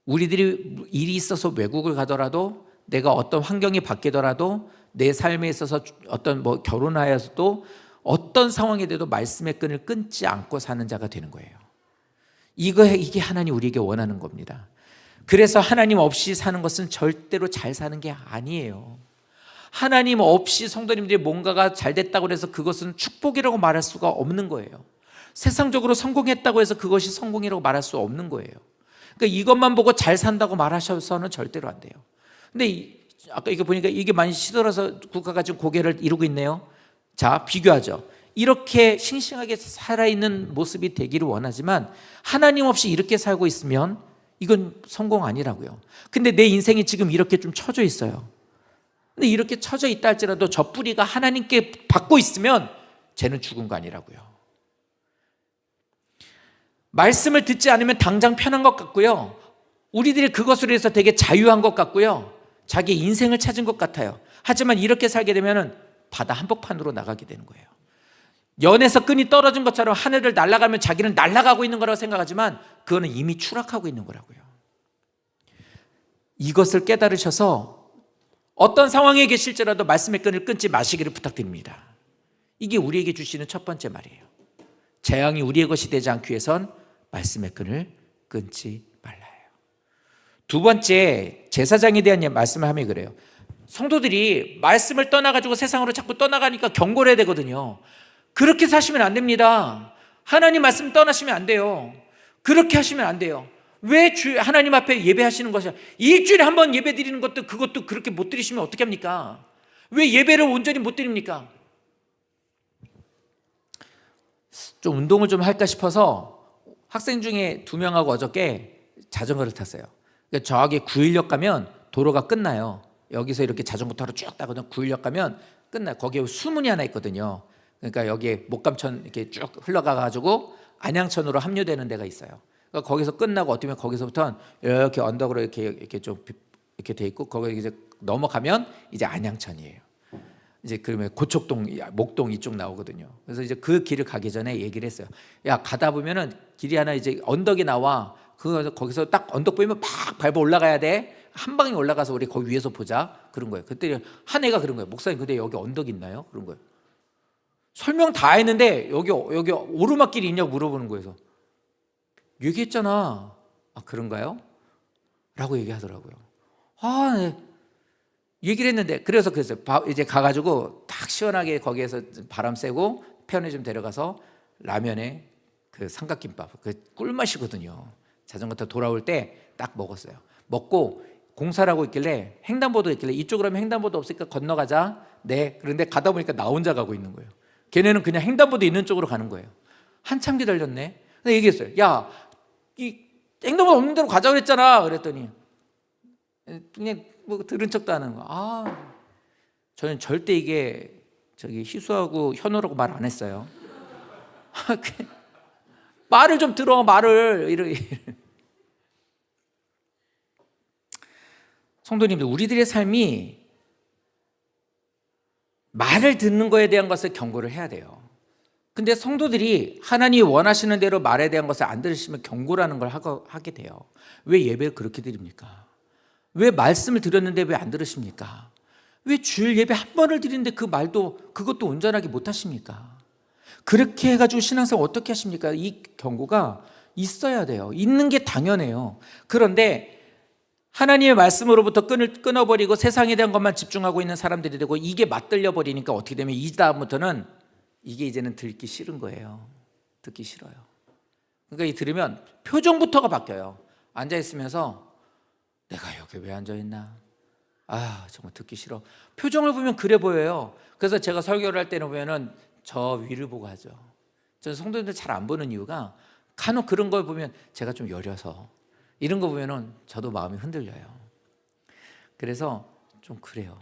우리들이 일이 있어서 외국을 가더라도 내가 어떤 환경이 바뀌더라도 내 삶에 있어서 어떤 결혼하여서도 어떤 상황이 돼도 말씀의 끈을 끊지 않고 사는 자가 되는 거예요. 이게 하나님 우리에게 원하는 겁니다. 그래서 하나님 없이 사는 것은 절대로 잘 사는 게 아니에요. 하나님 없이 성도님들이 뭔가가 잘 됐다고 해서 그것은 축복이라고 말할 수가 없는 거예요. 세상적으로 성공했다고 해서 그것이 성공이라고 말할 수 없는 거예요. 그러니까 이것만 보고 잘 산다고 말하셔서는 절대로 안 돼요. 근데 아까 이거 보니까 이게 많이 시들어서 국가가 지금 고개를 이루고 있네요. 자, 비교하죠. 이렇게 싱싱하게 살아있는 모습이 되기를 원하지만 하나님 없이 이렇게 살고 있으면 이건 성공 아니라고요. 근데 내 인생이 지금 이렇게 좀 처져 있어요. 근데 이렇게 처져 있다 할지라도 저 뿌리가 하나님께 받고 있으면 쟤는 죽은 거 아니라고요. 말씀을 듣지 않으면 당장 편한 것 같고요. 우리들이 그것으로 해서 되게 자유한 것 같고요. 자기 인생을 찾은 것 같아요. 하지만 이렇게 살게 되면 바다 한복판으로 나가게 되는 거예요. 연에서 끈이 떨어진 것처럼 하늘을 날아가면 자기는 날아가고 있는 거라고 생각하지만 그거는 이미 추락하고 있는 거라고요. 이것을 깨달으셔서 어떤 상황에 계실지라도 말씀의 끈을 끊지 마시기를 부탁드립니다. 이게 우리에게 주시는 첫 번째 말이에요. 재앙이 우리의 것이 되지 않기 위해선 말씀의 끈을 끊지 말라요. 두 번째, 제사장에 대한 말씀을 하면 그래요. 성도들이 말씀을 떠나가지고 세상으로 자꾸 떠나가니까 경고를 해야 되거든요. 그렇게 사시면 안 됩니다. 하나님 말씀 떠나시면 안 돼요. 그렇게 하시면 안 돼요. 왜 하나님 앞에 예배하시는 것이야? 일주일에 한 번 예배 드리는 것도 그것도 그렇게 못 드리시면 어떻게 합니까? 왜 예배를 온전히 못 드립니까? 좀 운동을 좀 할까 싶어서 학생 중에 2명하고 어저께 자전거를 탔어요. 그러니까 저기 구일역 가면 도로가 끝나요. 여기서 이렇게 자전거 타러 쭉 따거든. 구일역 가면 끝나요. 거기에 수문이 하나 있거든요. 그러니까 여기에 목감천 이렇게 쭉 흘러가가지고 안양천으로 합류되는 데가 있어요. 그러니까 거기서 끝나고 어떻게 보면 거기서부터는 이렇게 언덕으로 이렇게 좀 이렇게 돼 있고 거기 이제 넘어가면 이제 안양천이에요. 이제 그러면 고척동, 목동 이쪽 나오거든요. 그래서 이제 그 길을 가기 전에 얘기를 했어요. 야, 가다 보면은 길이 하나 이제 언덕이 나와. 거기서 딱 언덕 보이면 막 밟아 올라가야 돼. 한 방에 올라가서 우리 거기 위에서 보자. 그런 거예요. 그때 한 애가 그런 거예요. 목사님, 근데 여기 언덕 있나요? 그런 거예요. 설명 다 했는데 여기 오르막길이 있냐고 물어보는 거예요. 얘기했잖아. 아, 그런가요? 라고 얘기하더라고요. 아, 네. 얘기를 했는데 그래서 이제 가가지고 딱 시원하게 거기에서 바람 쐬고 편의점 데려가서 라면에 그 삼각김밥 그 꿀맛이거든요. 자전거 타고 돌아올 때 딱 먹었어요. 먹고 공사를 하고 있길래 횡단보도 있길래 이쪽으로 하면 횡단보도 없으니까 건너가자. 네. 그런데 가다 보니까 나 혼자 가고 있는 거예요. 걔네는 그냥 횡단보도 있는 쪽으로 가는 거예요. 한참 기다렸네. 근데 얘기했어요. 야, 이 횡단보도 없는 데로 가자고 그랬잖아. 그랬더니 그냥 뭐 들은 척도 안 하는 거. 아, 저는 절대 이게 희수하고 현우라고 말 안 했어요. 말을 좀 들어, 말을. 성도님들, 우리들의 삶이 말을 듣는 거에 대한 것을 경고를 해야 돼요. 근데 성도들이 하나님이 원하시는 대로 말에 대한 것을 안 들으시면 경고라는 걸 하게 돼요. 왜 예배를 그렇게 드립니까? 왜 말씀을 드렸는데 왜 안 들으십니까? 왜 주일 예배 한 번을 드리는데 그것도 온전하게 못 하십니까? 그렇게 해가지고 신앙생활 어떻게 하십니까? 이 경고가 있어야 돼요. 있는 게 당연해요. 그런데 하나님의 말씀으로부터 끈을 끊어버리고 세상에 대한 것만 집중하고 있는 사람들이 되고 이게 맞들려 버리니까 어떻게 되면 이 다음부터는 이게 이제는 듣기 싫은 거예요. 듣기 싫어요. 그러니까 이 들으면 표정부터가 바뀌어요. 앉아있으면서 내가 여기 왜 앉아있나? 아, 정말 듣기 싫어. 표정을 보면 그래 보여요. 그래서 제가 설교를 할 때는 보면은 저 위를 보고 하죠. 저는 성도님들 잘 안 보는 이유가 간혹 그런 걸 보면 제가 좀 여려서 이런 거 보면은 저도 마음이 흔들려요. 그래서 좀 그래요.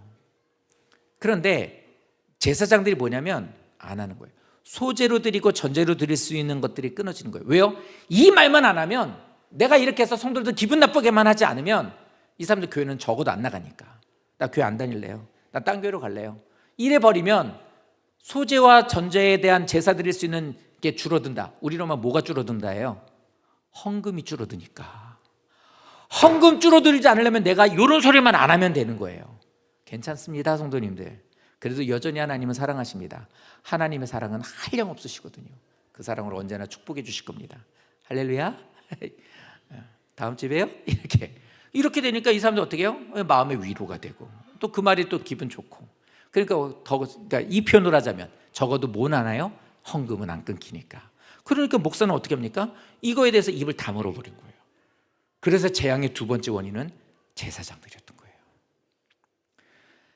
그런데 제사장들이 뭐냐면 안 하는 거예요. 소제로 드리고 전제로 드릴 수 있는 것들이 끊어지는 거예요. 왜요? 이 말만 안 하면 내가 이렇게 해서 성도들 기분 나쁘게만 하지 않으면 이 사람들 교회는 적어도 안 나가니까 나 교회 안 다닐래요. 나 딴 교회로 갈래요. 이래 버리면 소제와 전제에 대한 제사 드릴 수 있는 게 줄어든다. 우리로만 뭐가 줄어든다예요? 헌금이 줄어드니까. 헌금 줄어들지 않으려면 내가 이런 소리만 안 하면 되는 거예요. 괜찮습니다, 성도님들. 그래도 여전히 하나님은 사랑하십니다. 하나님의 사랑은 한량없으시거든요. 그 사랑으로 언제나 축복해 주실 겁니다. 할렐루야. 다음 주에 봬요. 이렇게 되니까 이 사람들 어떻게 해요? 마음의 위로가 되고 또 그 말이 또 기분 좋고. 그러니까 이 표현을 하자면 적어도 뭐 하나요? 헌금은 안 끊기니까. 그러니까 목사는 어떻게 합니까? 이거에 대해서 입을 다물어 버린 거예요. 그래서 재앙의 두 번째 원인은 제사장들이었던 거예요.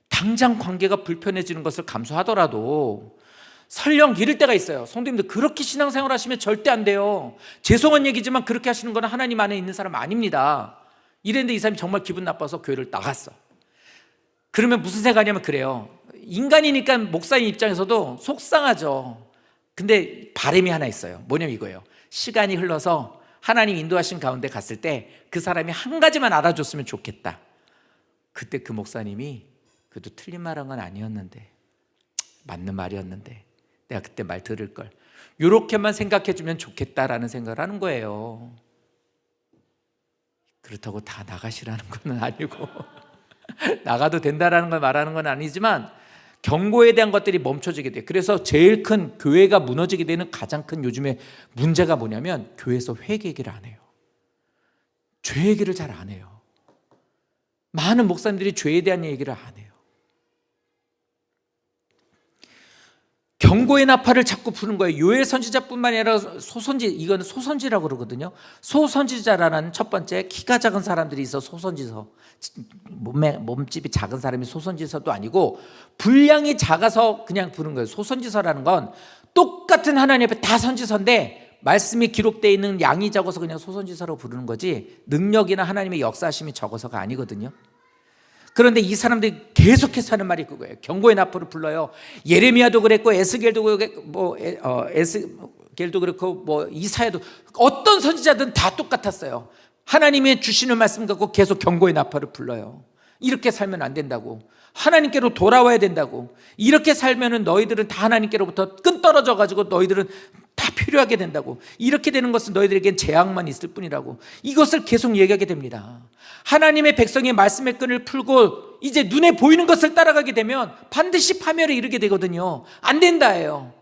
당장 관계가 불편해지는 것을 감수하더라도 설령 이럴 때가 있어요. 성도님들 그렇게 신앙생활 하시면 절대 안 돼요. 죄송한 얘기지만 그렇게 하시는 건 하나님 안에 있는 사람 아닙니다. 이랬는데 이 사람이 정말 기분 나빠서 교회를 나갔어. 그러면 무슨 생각하냐면 그래요. 인간이니까 목사님 입장에서도 속상하죠. 근데 바람이 하나 있어요. 뭐냐면 이거예요. 시간이 흘러서 하나님 인도하신 가운데 갔을 때 그 사람이 한 가지만 알아줬으면 좋겠다. 그때 그 목사님이 그래도 틀린 말 한 건 아니었는데 맞는 말이었는데 내가 그때 말 들을 걸. 이렇게만 생각해 주면 좋겠다라는 생각을 하는 거예요. 그렇다고 다 나가시라는 건 아니고 나가도 된다라는 걸 말하는 건 아니지만 경고에 대한 것들이 멈춰지게 돼요. 그래서 제일 큰 교회가 무너지게 되는 가장 큰 요즘에 문제가 뭐냐면 교회에서 회개 얘기를 안 해요. 죄 얘기를 잘 안 해요. 많은 목사님들이 죄에 대한 얘기를 안 해요. 경고의 나팔을 자꾸 부는 거예요. 요엘 선지자뿐만 아니라 소선지, 이건 소선지라고 그러거든요. 소선지자라는 첫 번째 키가 작은 사람들이 있어. 소선지서, 몸집이 작은 사람이 소선지서도 아니고 분량이 작아서 그냥 부른 거예요. 소선지서라는 건 똑같은 하나님 앞에 다 선지서인데 말씀이 기록되어 있는 양이 적어서 그냥 소선지서로 부르는 거지 능력이나 하나님의 역사하심이 적어서가 아니거든요. 그런데 이 사람들이 계속해서 하는 말이 그거예요. 경고의 나팔을 불러요. 예레미야도 그랬고 에스겔도 그랬고 에스겔도 그렇고 이사야도 어떤 선지자든 다 똑같았어요. 하나님의 주시는 말씀 갖고 계속 경고의 나팔을 불러요. 이렇게 살면 안 된다고. 하나님께로 돌아와야 된다고. 이렇게 살면은 너희들은 다 하나님께로부터 끈 떨어져 가지고 너희들은 다 필요하게 된다고. 이렇게 되는 것은 너희들에겐 재앙만 있을 뿐이라고. 이것을 계속 얘기하게 됩니다. 하나님의 백성의 말씀의 끈을 풀고 이제 눈에 보이는 것을 따라가게 되면 반드시 파멸에 이르게 되거든요. 안 된다예요.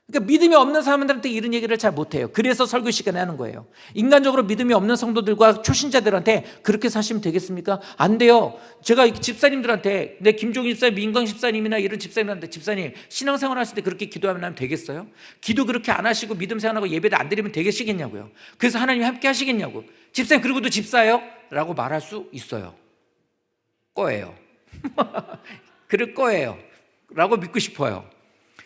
그러니까 믿음이 없는 사람들한테 이런 얘기를 잘 못해요. 그래서 설교 시간에 하는 거예요. 인간적으로 믿음이 없는 성도들과 초신자들한테 그렇게 사시면 되겠습니까? 안 돼요. 제가 집사님들한테 내 김종인 집사님, 민광 집사님이나 이런 집사님한테 집사님 신앙생활 하실 때 그렇게 기도하면 되겠어요? 기도 그렇게 안 하시고 믿음 생활하고 예배도 안 드리면 되겠시겠냐고요. 그래서 하나님 함께 하시겠냐고. 집사님 그리고도 집사예요? 라고 말할 수 있어요. 거예요. 그럴 거예요 라고 믿고 싶어요.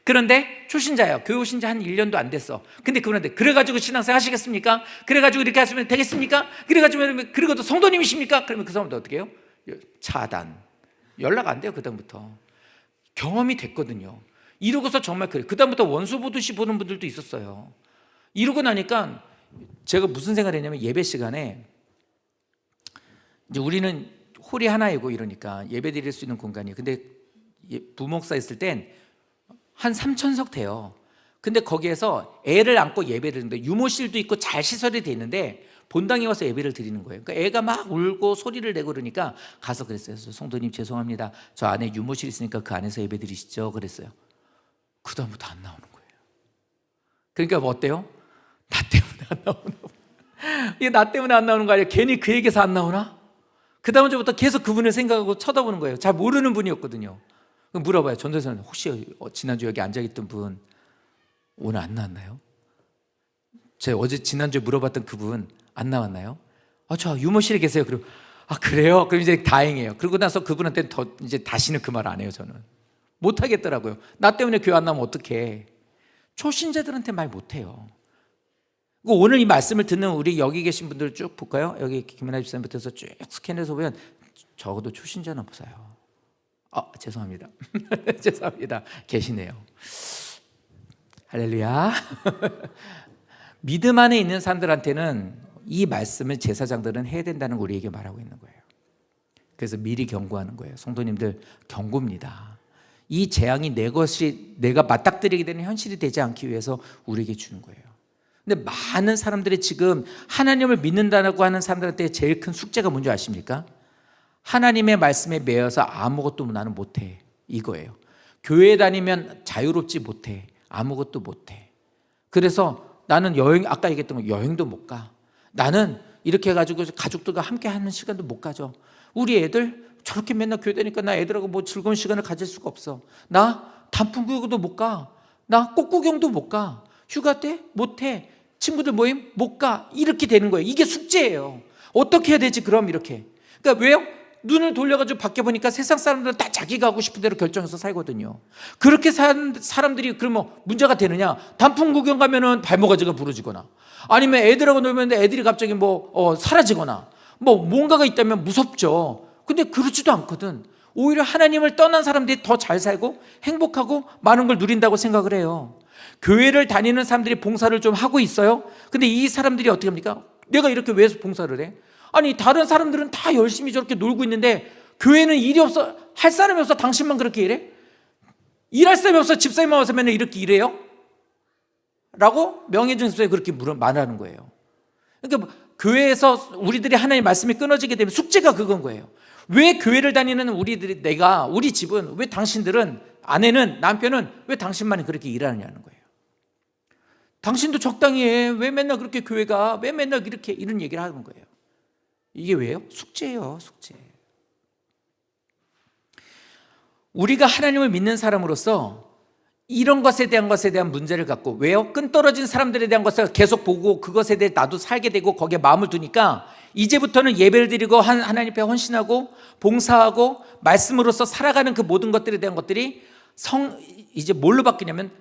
그런데 초신자예요. 교회 오신 지 한 1년도 안 됐어. 근데 그런데 그래가지고 신앙생활 하시겠습니까? 그래가지고 이렇게 하시면 되겠습니까? 그래가지고 그리고도 성도님이십니까? 그러면 그 사람도 어떻게 해요? 차단. 연락 안 돼요. 그다음부터. 경험이 됐거든요. 이러고서 정말 그래. 그다음부터 원수 보듯이 보는 분들도 있었어요. 이러고 나니까 제가 무슨 생각을 했냐면 예배 시간에 이제 우리는 홀이 하나이고 이러니까 예배 드릴 수 있는 공간이에요. 근데 부목사 있을 땐 한 3,000석 돼요. 근데 거기에서 애를 안고 예배를 드리는데 유모실도 있고 잘 시설이 돼 있는데 본당에 와서 예배를 드리는 거예요. 그러니까 애가 막 울고 소리를 내고 그러니까 가서 그랬어요. 성도님 죄송합니다. 저 안에 유모실 있으니까 그 안에서 예배 드리시죠. 그랬어요. 그 다음부터 안 나오는 거예요. 그러니까 뭐 어때요? 나 때문에 안 나오나? 이게 나 때문에 안 나오는 거 아니에요? 괜히 그 얘기에서 안 나오나? 그 다음 주부터 계속 그분을 생각하고 쳐다보는 거예요. 잘 모르는 분이었거든요. 물어봐요. 전도사님 혹시 지난주 여기 앉아있던 분 오늘 안 나왔나요? 제가 어제 지난주에 물어봤던 그분 안 나왔나요? 저 유모실에 계세요. 그리고 그래요? 그럼 이제 다행이에요. 그러고 나서 그분한테는 더 이제 다시는 그 말 안 해요. 저는 못 하겠더라고요. 나 때문에 교회 안 나오면 어떡해. 초신자들한테 말 못 해요. 오늘 이 말씀을 듣는 우리 여기 계신 분들 쭉 볼까요? 여기 김연아 집사님부터 쭉 스캔해서 보면 적어도 초신자나 보세요. 죄송합니다. 죄송합니다. 계시네요. 할렐루야. 믿음 안에 있는 사람들한테는 이 말씀을 제사장들은 해야 된다는 거 우리에게 말하고 있는 거예요. 그래서 미리 경고하는 거예요. 성도님들 경고입니다. 이 재앙이 내가 맞닥뜨리게 되는 현실이 되지 않기 위해서 우리에게 주는 거예요. 근데 많은 사람들이 지금 하나님을 믿는다고 하는 사람들한테 제일 큰 숙제가 뭔지 아십니까? 하나님의 말씀에 매여서 아무것도 나는 못해 이거예요. 교회 다니면 자유롭지 못해. 아무것도 못해. 그래서 나는 아까 얘기했던 거 여행도 못 가. 나는 이렇게 해가지고 가족들과 함께 하는 시간도 못 가져. 우리 애들 저렇게 맨날 교회 다니까 나 애들하고 뭐 즐거운 시간을 가질 수가 없어. 나 단풍구경도 못 가. 나 꽃구경도 못 가. 휴가 때 못해. 친구들 모임 못 가. 이렇게 되는 거예요. 이게 숙제예요. 어떻게 해야 되지 그럼 이렇게. 그러니까 왜요? 눈을 돌려가지고 밖에 보니까 세상 사람들은 다 자기가 하고 싶은 대로 결정해서 살거든요. 그렇게 산 사람들이 그러면 문제가 되느냐? 단풍 구경 가면은 발모가지가 부러지거나 아니면 애들하고 놀면 애들이 갑자기 사라지거나 뭔가가 있다면 무섭죠. 근데 그렇지도 않거든. 오히려 하나님을 떠난 사람들이 더 잘 살고 행복하고 많은 걸 누린다고 생각을 해요. 교회를 다니는 사람들이 봉사를 좀 하고 있어요. 근데 이 사람들이 어떻게 합니까? 내가 이렇게 왜 봉사를 해? 아니 다른 사람들은 다 열심히 저렇게 놀고 있는데 교회는 일이 없어 할 사람이 없어 당신만 그렇게 일해? 일할 사람이 없어 집사님만 와서 맨날 이렇게 일해요? 라고 명예훼손 집사님이 그렇게 말하는 거예요. 그러니까 교회에서 우리들이 하나님의 말씀이 끊어지게 되면 숙제가 그건 거예요. 왜 교회를 다니는 우리들이, 우리 집은, 왜 당신들은, 아내는, 남편은 왜 당신만이 그렇게 일하느냐는 거예요. 당신도 적당히 해. 왜 맨날 그렇게 교회가, 왜 맨날 이렇게 이런 얘기를 하는 거예요. 이게 왜요? 숙제예요, 숙제. 우리가 하나님을 믿는 사람으로서 이런 것에 대한 문제를 갖고, 왜요? 끈떨어진 사람들에 대한 것을 계속 보고 그것에 대해 나도 살게 되고 거기에 마음을 두니까 이제부터는 예배를 드리고 하나님 앞에 헌신하고 봉사하고 말씀으로서 살아가는 그 모든 것들에 대한 것들이 이제 뭘로 바뀌냐면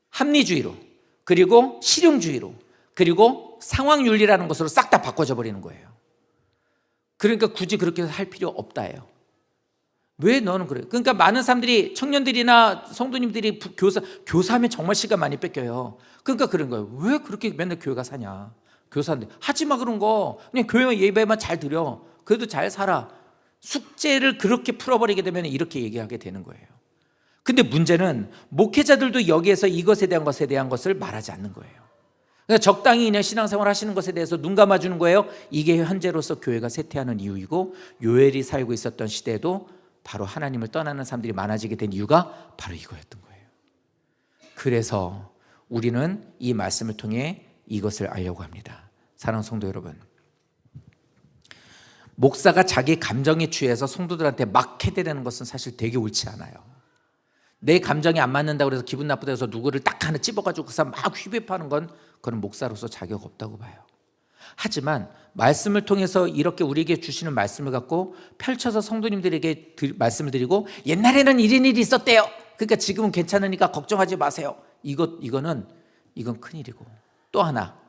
합리주의로, 그리고 실용주의로, 그리고 상황윤리라는 것으로 싹 다 바꿔져 버리는 거예요. 그러니까 굳이 그렇게 할 필요 없다예요. 왜 너는 그래? 그러니까 많은 사람들이, 청년들이나 성도님들이 교사하면 정말 시간 많이 뺏겨요. 그러니까 그런 거예요. 왜 그렇게 맨날 교회가 사냐? 교사인데 하지 마, 그런 거. 그냥 교회 예배만 잘 드려. 그래도 잘 살아. 숙제를 그렇게 풀어버리게 되면 이렇게 얘기하게 되는 거예요. 근데 문제는 목회자들도 여기에서 이것에 대한 것을 말하지 않는 거예요. 그러니까 적당히 그냥 신앙생활 하시는 것에 대해서 눈 감아주는 거예요. 이게 현재로서 교회가 쇠퇴하는 이유이고, 요엘이 살고 있었던 시대에도 바로 하나님을 떠나는 사람들이 많아지게 된 이유가 바로 이거였던 거예요. 그래서 우리는 이 말씀을 통해 이것을 알려고 합니다. 사랑하는 성도 여러분, 목사가 자기 감정에 취해서 성도들한테 막 해대는 것은 사실 되게 옳지 않아요. 내 감정이 안 맞는다고 해서 기분 나쁘다고 해서 누구를 딱 하나 찝어가지고 그 사람 막 휘비파는 건, 그건 목사로서 자격 없다고 봐요. 하지만 말씀을 통해서 이렇게 우리에게 주시는 말씀을 갖고 펼쳐서 성도님들에게 말씀을 드리고, 옛날에는 이런 일이 있었대요. 그러니까 지금은 괜찮으니까 걱정하지 마세요. 이건 큰일이고, 또 하나,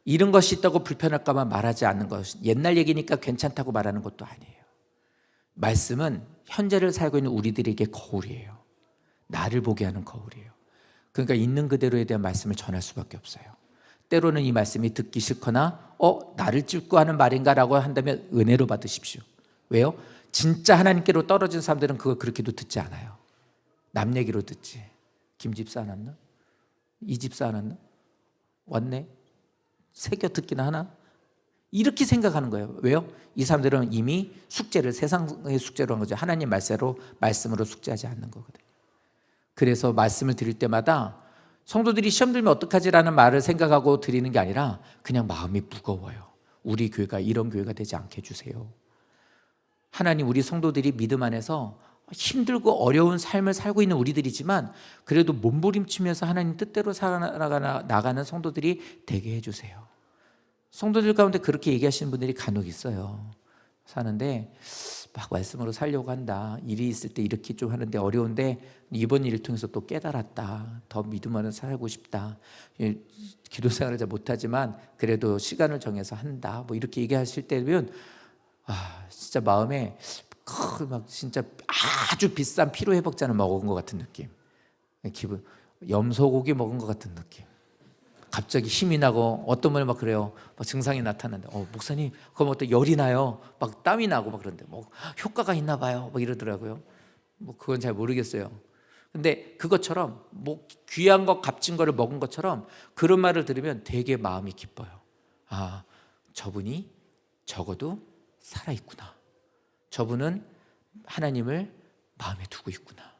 이런 것이 있다고 불편할까 봐 말하지 않는 것, 옛날 얘기니까 괜찮다고 말하는 것도 아니에요. 말씀은 현재를 살고 있는 우리들에게 거울이에요. 나를 보게 하는 거울이에요. 그러니까 있는 그대로에 대한 말씀을 전할 수밖에 없어요. 때로는 이 말씀이 듣기 싫거나 나를 찝고 하는 말인가라고 한다면 은혜로 받으십시오. 왜요? 진짜 하나님께로 떨어진 사람들은 그걸 그렇게도 듣지 않아요. 남 얘기로 듣지. 김 집사 안 왔나? 이 집사 안 왔나? 왔네? 새겨 듣기나 하나? 이렇게 생각하는 거예요. 왜요? 이 사람들은 이미 숙제를 세상의 숙제로 한 거죠. 하나님 말씀으로 숙제하지 않는 거거든요. 그래서 말씀을 드릴 때마다 성도들이 시험 들면 어떡하지라는 말을 생각하고 드리는 게 아니라 그냥 마음이 무거워요. 우리 교회가 이런 교회가 되지 않게 해주세요. 하나님, 우리 성도들이 믿음 안에서 힘들고 어려운 삶을 살고 있는 우리들이지만 그래도 몸부림치면서 하나님 뜻대로 살아나가는 성도들이 되게 해주세요. 성도들 가운데 그렇게 얘기하시는 분들이 간혹 있어요. 사는데 막 말씀으로 살려고 한다. 일이 있을 때 이렇게 좀 하는데 어려운데 이번 일을 통해서 또 깨달았다. 더 믿음 안에 살고 싶다. 기도 생활을 잘 못하지만 그래도 시간을 정해서 한다. 뭐 이렇게 얘기하실 때면 진짜 마음에 막 진짜 아주 비싼 피로회복제를 먹은 것 같은 느낌. 기분, 염소고기 먹은 것 같은 느낌. 갑자기 힘이 나고, 어떤 분이 막 그래요. 막 증상이 나타난다. 목사님, 그럼 어떤 열이 나요. 막 땀이 나고 막 그런데 뭐 효과가 있나 봐요. 막 이러더라고요. 뭐 그건 잘 모르겠어요. 근데 그것처럼 뭐 귀한 것, 값진 거를 먹은 것처럼 그런 말을 들으면 되게 마음이 기뻐요. 저분이 적어도 살아있구나. 저분은 하나님을 마음에 두고 있구나.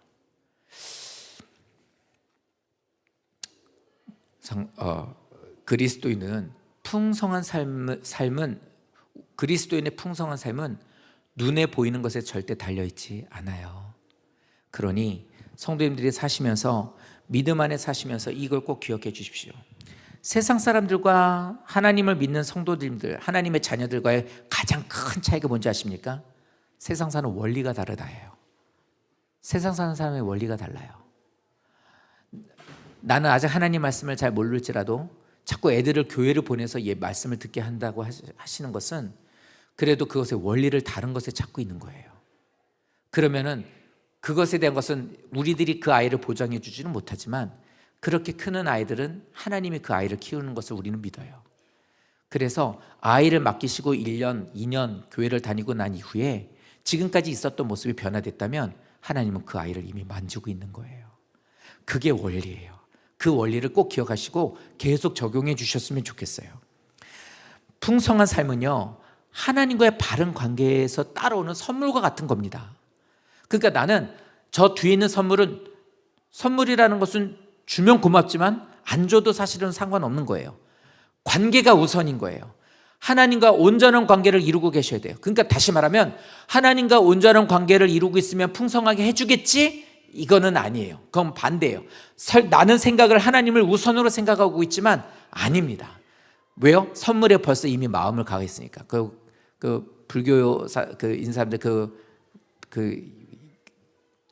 그리스도인의 풍성한 삶은 눈에 보이는 것에 절대 달려있지 않아요. 그러니 성도님들이 사시면서, 믿음 안에 사시면서 이걸 꼭 기억해 주십시오. 세상 사람들과 하나님을 믿는 성도님들, 하나님의 자녀들과의 가장 큰 차이가 뭔지 아십니까? 세상 사는 원리가 다르다예요. 세상 사는 사람의 원리가 달라요. 나는 아직 하나님 말씀을 잘 모를지라도 자꾸 애들을 교회를 보내서 말씀을 듣게 한다고 하시는 것은 그래도 그것의 원리를 다른 것에 찾고 있는 거예요. 그러면은 그것에 대한 것은 우리들이 그 아이를 보장해 주지는 못하지만 그렇게 크는 아이들은 하나님이 그 아이를 키우는 것을 우리는 믿어요. 그래서 아이를 맡기시고 1년, 2년 교회를 다니고 난 이후에 지금까지 있었던 모습이 변화됐다면 하나님은 그 아이를 이미 만지고 있는 거예요. 그게 원리예요. 그 원리를 꼭 기억하시고 계속 적용해 주셨으면 좋겠어요. 풍성한 삶은요, 하나님과의 바른 관계에서 따라오는 선물과 같은 겁니다. 그러니까 나는 저 뒤에 있는 선물이라는 것은 주면 고맙지만 안 줘도 사실은 상관없는 거예요. 관계가 우선인 거예요. 하나님과 온전한 관계를 이루고 계셔야 돼요. 그러니까 다시 말하면 하나님과 온전한 관계를 이루고 있으면 풍성하게 해주겠지? 이거는 아니에요. 그건 반대예요. 나는 생각을 하나님을 우선으로 생각하고 있지만 아닙니다. 왜요? 선물에 벌써 이미 마음을 가겠으니까. 그 불교 있는 사람들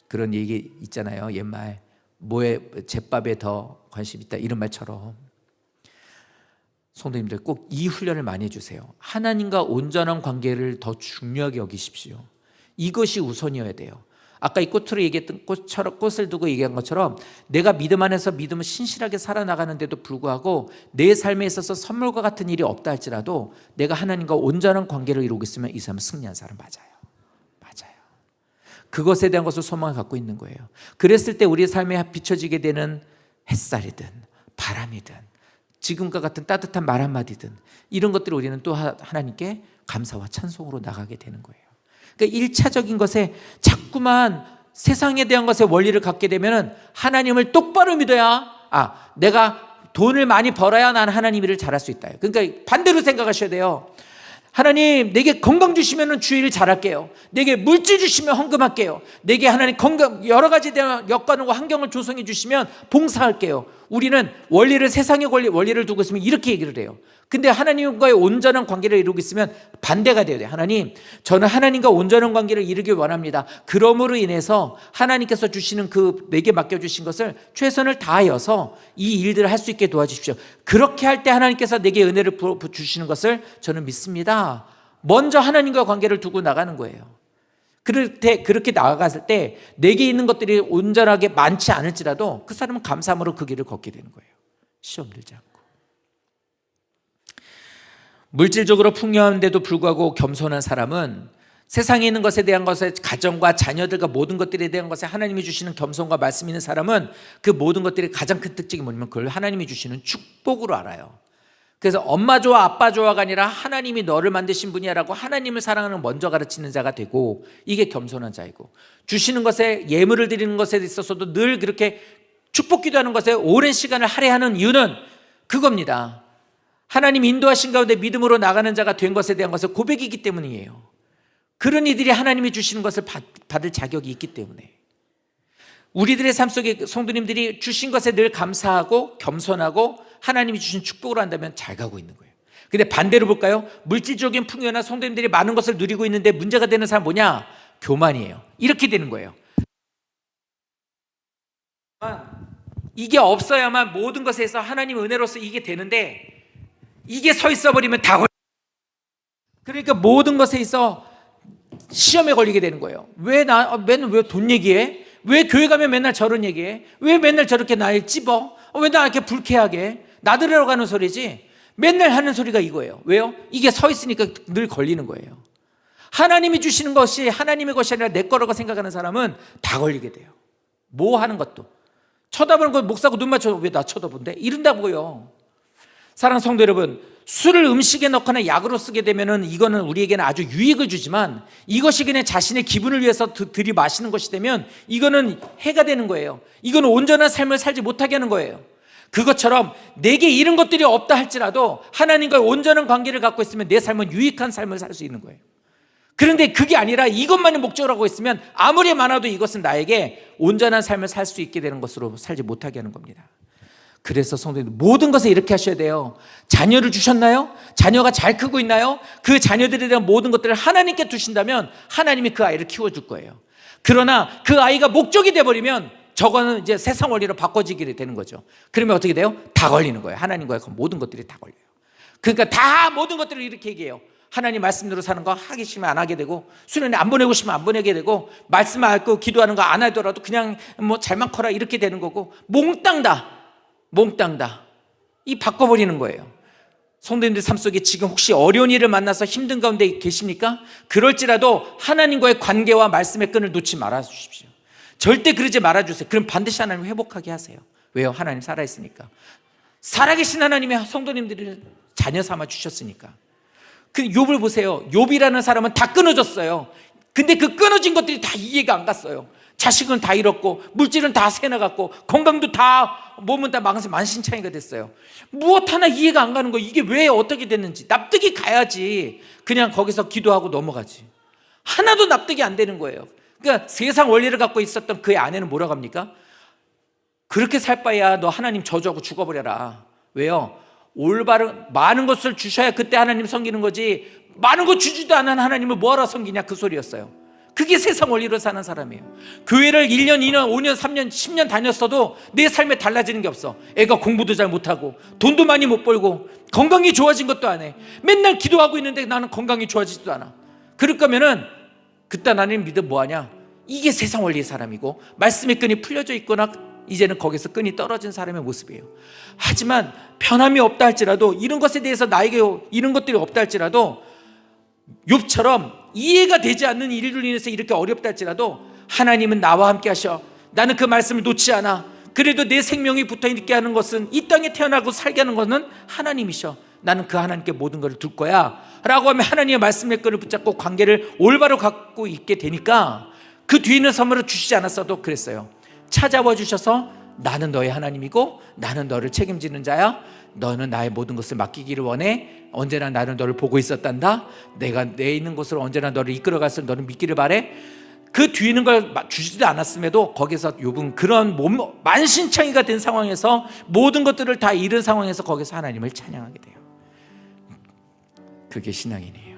그런 얘기 있잖아요. 옛말 뭐에 제밥에 더 관심 있다 이런 말처럼. 성도님들 꼭 이 훈련을 많이 해주세요. 하나님과 온전한 관계를 더 중요하게 여기십시오. 이것이 우선이어야 돼요. 아까 이 꽃으로 얘기했던 꽃을 두고 얘기한 것처럼 내가 믿음 안에서 믿음을 신실하게 살아나가는데도 불구하고 내 삶에 있어서 선물과 같은 일이 없다 할지라도 내가 하나님과 온전한 관계를 이루고 있으면 이 사람은 승리한 사람 맞아요. 맞아요. 그것에 대한 것을 소망을 갖고 있는 거예요. 그랬을 때 우리의 삶에 비춰지게 되는 het살이든 바람이든 지금과 같은 따뜻한 말 한마디든 이런 것들을 우리는 또 하나님께 감사와 찬송으로 나가게 되는 거예요. 그러니까 1차적인 것에 자꾸만 세상에 대한 것에 원리를 갖게 되면 하나님을 똑바로 믿어야 내가 돈을 많이 벌어야 난 하나님 일을 잘할 수 있다. 그러니까 반대로 생각하셔야 돼요. 하나님 내게 건강 주시면 주일 잘할게요. 내게 물질 주시면 헌금할게요. 내게 하나님 건강 여러 가지 대한 여건과 환경을 조성해 주시면 봉사할게요. 우리는 원리를 세상의 원리를 두고 있으면 이렇게 얘기를 해요. 근데 하나님과의 온전한 관계를 이루고 있으면 반대가 돼야 돼요. 하나님, 저는 하나님과 온전한 관계를 이루길 원합니다. 그러므로 인해서 하나님께서 주시는 내게 맡겨주신 것을 최선을 다하여서 이 일들을 할 수 있게 도와주십시오. 그렇게 할 때 하나님께서 내게 은혜를 주시는 것을 저는 믿습니다. 먼저 하나님과 관계를 두고 나가는 거예요. 그렇게 나아갔을 때 내게 있는 것들이 온전하게 많지 않을지라도 그 사람은 감사함으로 그 길을 걷게 되는 거예요. 시험 들지 않고. 물질적으로 풍요한데도 불구하고 겸손한 사람은 세상에 있는 것에 대한 것에 가정과 자녀들과 모든 것들에 대한 것에 하나님이 주시는 겸손과 말씀 있는 사람은 그 모든 것들이 가장 큰 특징이 뭐냐면 그걸 하나님이 주시는 축복으로 알아요. 그래서 엄마 좋아 아빠 좋아가 아니라 하나님이 너를 만드신 분이야라고 하나님을 사랑하는 먼저 가르치는 자가 되고 이게 겸손한 자이고 주시는 것에 예물을 드리는 것에 있어서도 늘 그렇게 축복 기도하는 것에 오랜 시간을 할애하는 이유는 그겁니다. 하나님 인도하신 가운데 믿음으로 나가는 자가 된 것에 대한 것을 고백이기 때문이에요. 그런 이들이 하나님이 주시는 것을 받을 자격이 있기 때문에 우리들의 삶 속에 성도님들이 주신 것에 늘 감사하고 겸손하고 하나님이 주신 축복으로 한다면 잘 가고 있는 거예요. 근데 반대로 볼까요? 물질적인 풍요나 성도님들이 많은 것을 누리고 있는데 문제가 되는 사람 뭐냐? 교만이에요. 이렇게 되는 거예요. 이게 없어야만 모든 것에서 하나님의 은혜로서 이게 되는데 이게 서 있어 버리면 다 걸려. 그러니까 모든 것에 있어 시험에 걸리게 되는 거예요. 맨날 왜 돈 얘기해? 왜 교회 가면 맨날 저런 얘기해? 왜 맨날 저렇게 날 찝어? 왜 나 이렇게 불쾌하게? 나들으러 가는 소리지? 맨날 하는 소리가 이거예요. 왜요? 이게 서 있으니까 늘 걸리는 거예요. 하나님이 주시는 것이 하나님의 것이 아니라 내 거라고 생각하는 사람은 다 걸리게 돼요. 뭐 하는 것도. 쳐다보는 거 목사고 눈 맞춰 왜 나 쳐다본대? 이런다고요. 사랑하는 성도 여러분, 술을 음식에 넣거나 약으로 쓰게 되면 이거는 우리에게는 아주 유익을 주지만 이것이 그냥 자신의 기분을 위해서 들이마시는 것이 되면 이거는 해가 되는 거예요. 이거는 온전한 삶을 살지 못하게 하는 거예요. 그것처럼 내게 이런 것들이 없다 할지라도 하나님과 온전한 관계를 갖고 있으면 내 삶은 유익한 삶을 살 수 있는 거예요. 그런데 그게 아니라 이것만을 목적으로 하고 있으면 아무리 많아도 이것은 나에게 온전한 삶을 살 수 있게 되는 것으로 살지 못하게 하는 겁니다. 그래서 성도님 모든 것에 이렇게 하셔야 돼요. 자녀를 주셨나요? 자녀가 잘 크고 있나요? 그 자녀들에 대한 모든 것들을 하나님께 두신다면 하나님이 그 아이를 키워줄 거예요. 그러나 그 아이가 목적이 돼버리면 저거는 이제 세상 원리로 바꿔지게 되는 거죠. 그러면 어떻게 돼요? 다 걸리는 거예요. 하나님과의 모든 것들이 다 걸려요. 그러니까 다 모든 것들을 이렇게 얘기해요. 하나님 말씀대로 사는 거 하기 싫으면 안 하게 되고 수련회 안 보내고 싶으면 안 보내게 되고 말씀 안 듣고 기도하는 거 안 하더라도 그냥 뭐 잘만 커라 이렇게 되는 거고 몽땅 다 이 바꿔버리는 거예요. 성도님들 삶 속에 지금 혹시 어려운 일을 만나서 힘든 가운데 계십니까? 그럴지라도 하나님과의 관계와 말씀의 끈을 놓지 말아 주십시오. 절대 그러지 말아주세요. 그럼 반드시 하나님 회복하게 하세요. 왜요? 하나님 살아있으니까. 살아계신 하나님의 성도님들을 자녀 삼아 주셨으니까. 그 욥을 보세요. 욥이라는 사람은 다 끊어졌어요. 근데 그 끊어진 것들이 다 이해가 안 갔어요. 자식은 다 잃었고 물질은 다 새나갔고 건강도 다 몸은 다 만신창이가 됐어요. 무엇 하나 이해가 안 가는 거예요. 이게 왜 어떻게 됐는지 납득이 가야지 그냥 거기서 기도하고 넘어가지. 하나도 납득이 안 되는 거예요. 그러니까 세상 원리를 갖고 있었던 그의 아내는 뭐라고 합니까? 그렇게 살 바에야 너 하나님 저주하고 죽어버려라. 왜요? 올바른 많은 것을 주셔야 그때 하나님 섬기는 거지, 많은 것 주지도 않은 하나님을 뭐하러 섬기냐, 그 소리였어요. 그게 세상 원리로 사는 사람이에요. 교회를 1년, 2년, 5년, 3년, 10년 다녔어도 내 삶에 달라지는 게 없어. 애가 공부도 잘 못하고 돈도 많이 못 벌고 건강이 좋아진 것도 안 해. 맨날 기도하고 있는데 나는 건강이 좋아지지도 않아. 그럴 거면은 그때 하나님 믿음 뭐하냐? 이게 세상 원리의 사람이고 말씀의 끈이 풀려져 있거나 이제는 거기서 끈이 떨어진 사람의 모습이에요. 하지만 변함이 없다 할지라도, 이런 것에 대해서 나에게 이런 것들이 없다 할지라도, 욥처럼 이해가 되지 않는 일들로 인해서 이렇게 어렵다 할지라도 하나님은 나와 함께 하셔. 나는 그 말씀을 놓지 않아. 그래도 내 생명이 붙어있게 하는 것은, 이 땅에 태어나고 살게 하는 것은 하나님이셔. 나는 그 하나님께 모든 것을 둘 거야 라고 하면 하나님의 말씀의 끈을 붙잡고 관계를 올바로 갖고 있게 되니까, 그 뒤에는 선물을 주시지 않았어도 그랬어요. 찾아와 주셔서 나는 너의 하나님이고 나는 너를 책임지는 자야. 너는 나의 모든 것을 맡기기를 원해. 언제나 나는 너를 보고 있었단다. 내가 내 있는 곳으로 언제나 너를 이끌어갔을 너는 믿기를 바래. 그 뒤에는 걸 주지도 않았음에도 거기서 욥은 그런 만신창이가 된 상황에서, 모든 것들을 다 잃은 상황에서 거기서 하나님을 찬양하게 돼요. 그게 신앙이네요.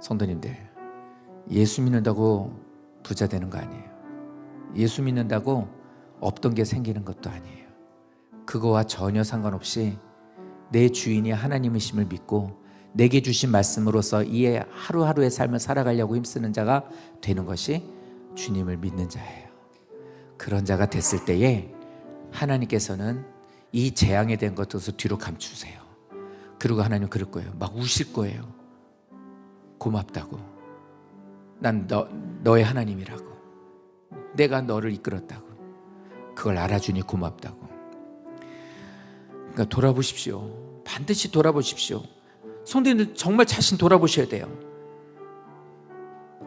성도님들, 예수 믿는다고 부자 되는 거 아니에요. 예수 믿는다고 없던 게 생기는 것도 아니에요. 그거와 전혀 상관없이 내 주인이 하나님이심을 믿고 내게 주신 말씀으로서 이 하루하루의 삶을 살아가려고 힘쓰는 자가 되는 것이 주님을 믿는 자예요. 그런 자가 됐을 때에 하나님께서는 이 재앙에 대한 것들을 뒤로 감추세요. 그리고 하나님 그럴 거예요. 막 우실 거예요. 고맙다고. 난 너의 하나님이라고. 내가 너를 이끌었다고. 그걸 알아주니 고맙다고. 그러니까 돌아보십시오. 반드시 돌아보십시오. 성도님들 정말 자신 돌아보셔야 돼요.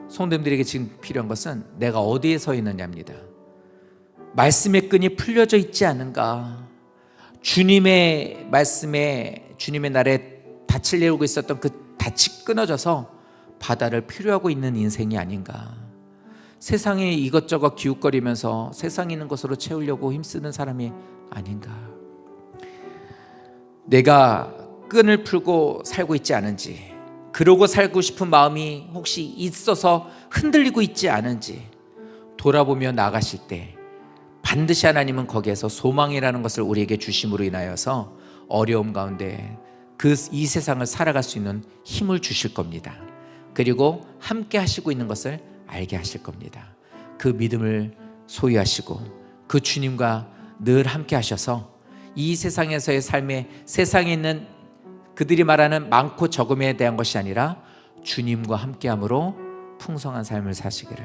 성도님들에게 지금 필요한 것은 내가 어디에 서 있느냐입니다. 말씀의 끈이 풀려져 있지 않은가. 주님의 말씀에, 주님의 날에 닻을 내고 있었던 그 닻이 끊어져서 바다를 필요하고 있는 인생이 아닌가. 세상에 이것저것 기웃거리면서 세상에 있는 것으로 채우려고 힘쓰는 사람이 아닌가. 내가 끈을 풀고 살고 있지 않은지, 그러고 살고 싶은 마음이 혹시 있어서 흔들리고 있지 않은지 돌아보며 나가실 때 반드시 하나님은 거기에서 소망이라는 것을 우리에게 주심으로 인하여서 어려움 가운데 이 세상을 살아갈 수 있는 힘을 주실 겁니다. 그리고 함께 하시고 있는 것을 알게 하실 겁니다. 그 믿음을 소유하시고 그 주님과 늘 함께 하셔서 이 세상에서의 삶에, 세상에 있는 그들이 말하는 많고 적음에 대한 것이 아니라 주님과 함께함으로 풍성한 삶을 사시기를,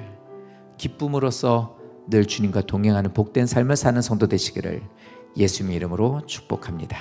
기쁨으로써 늘 주님과 동행하는 복된 삶을 사는 성도 되시기를 예수님의 이름으로 축복합니다.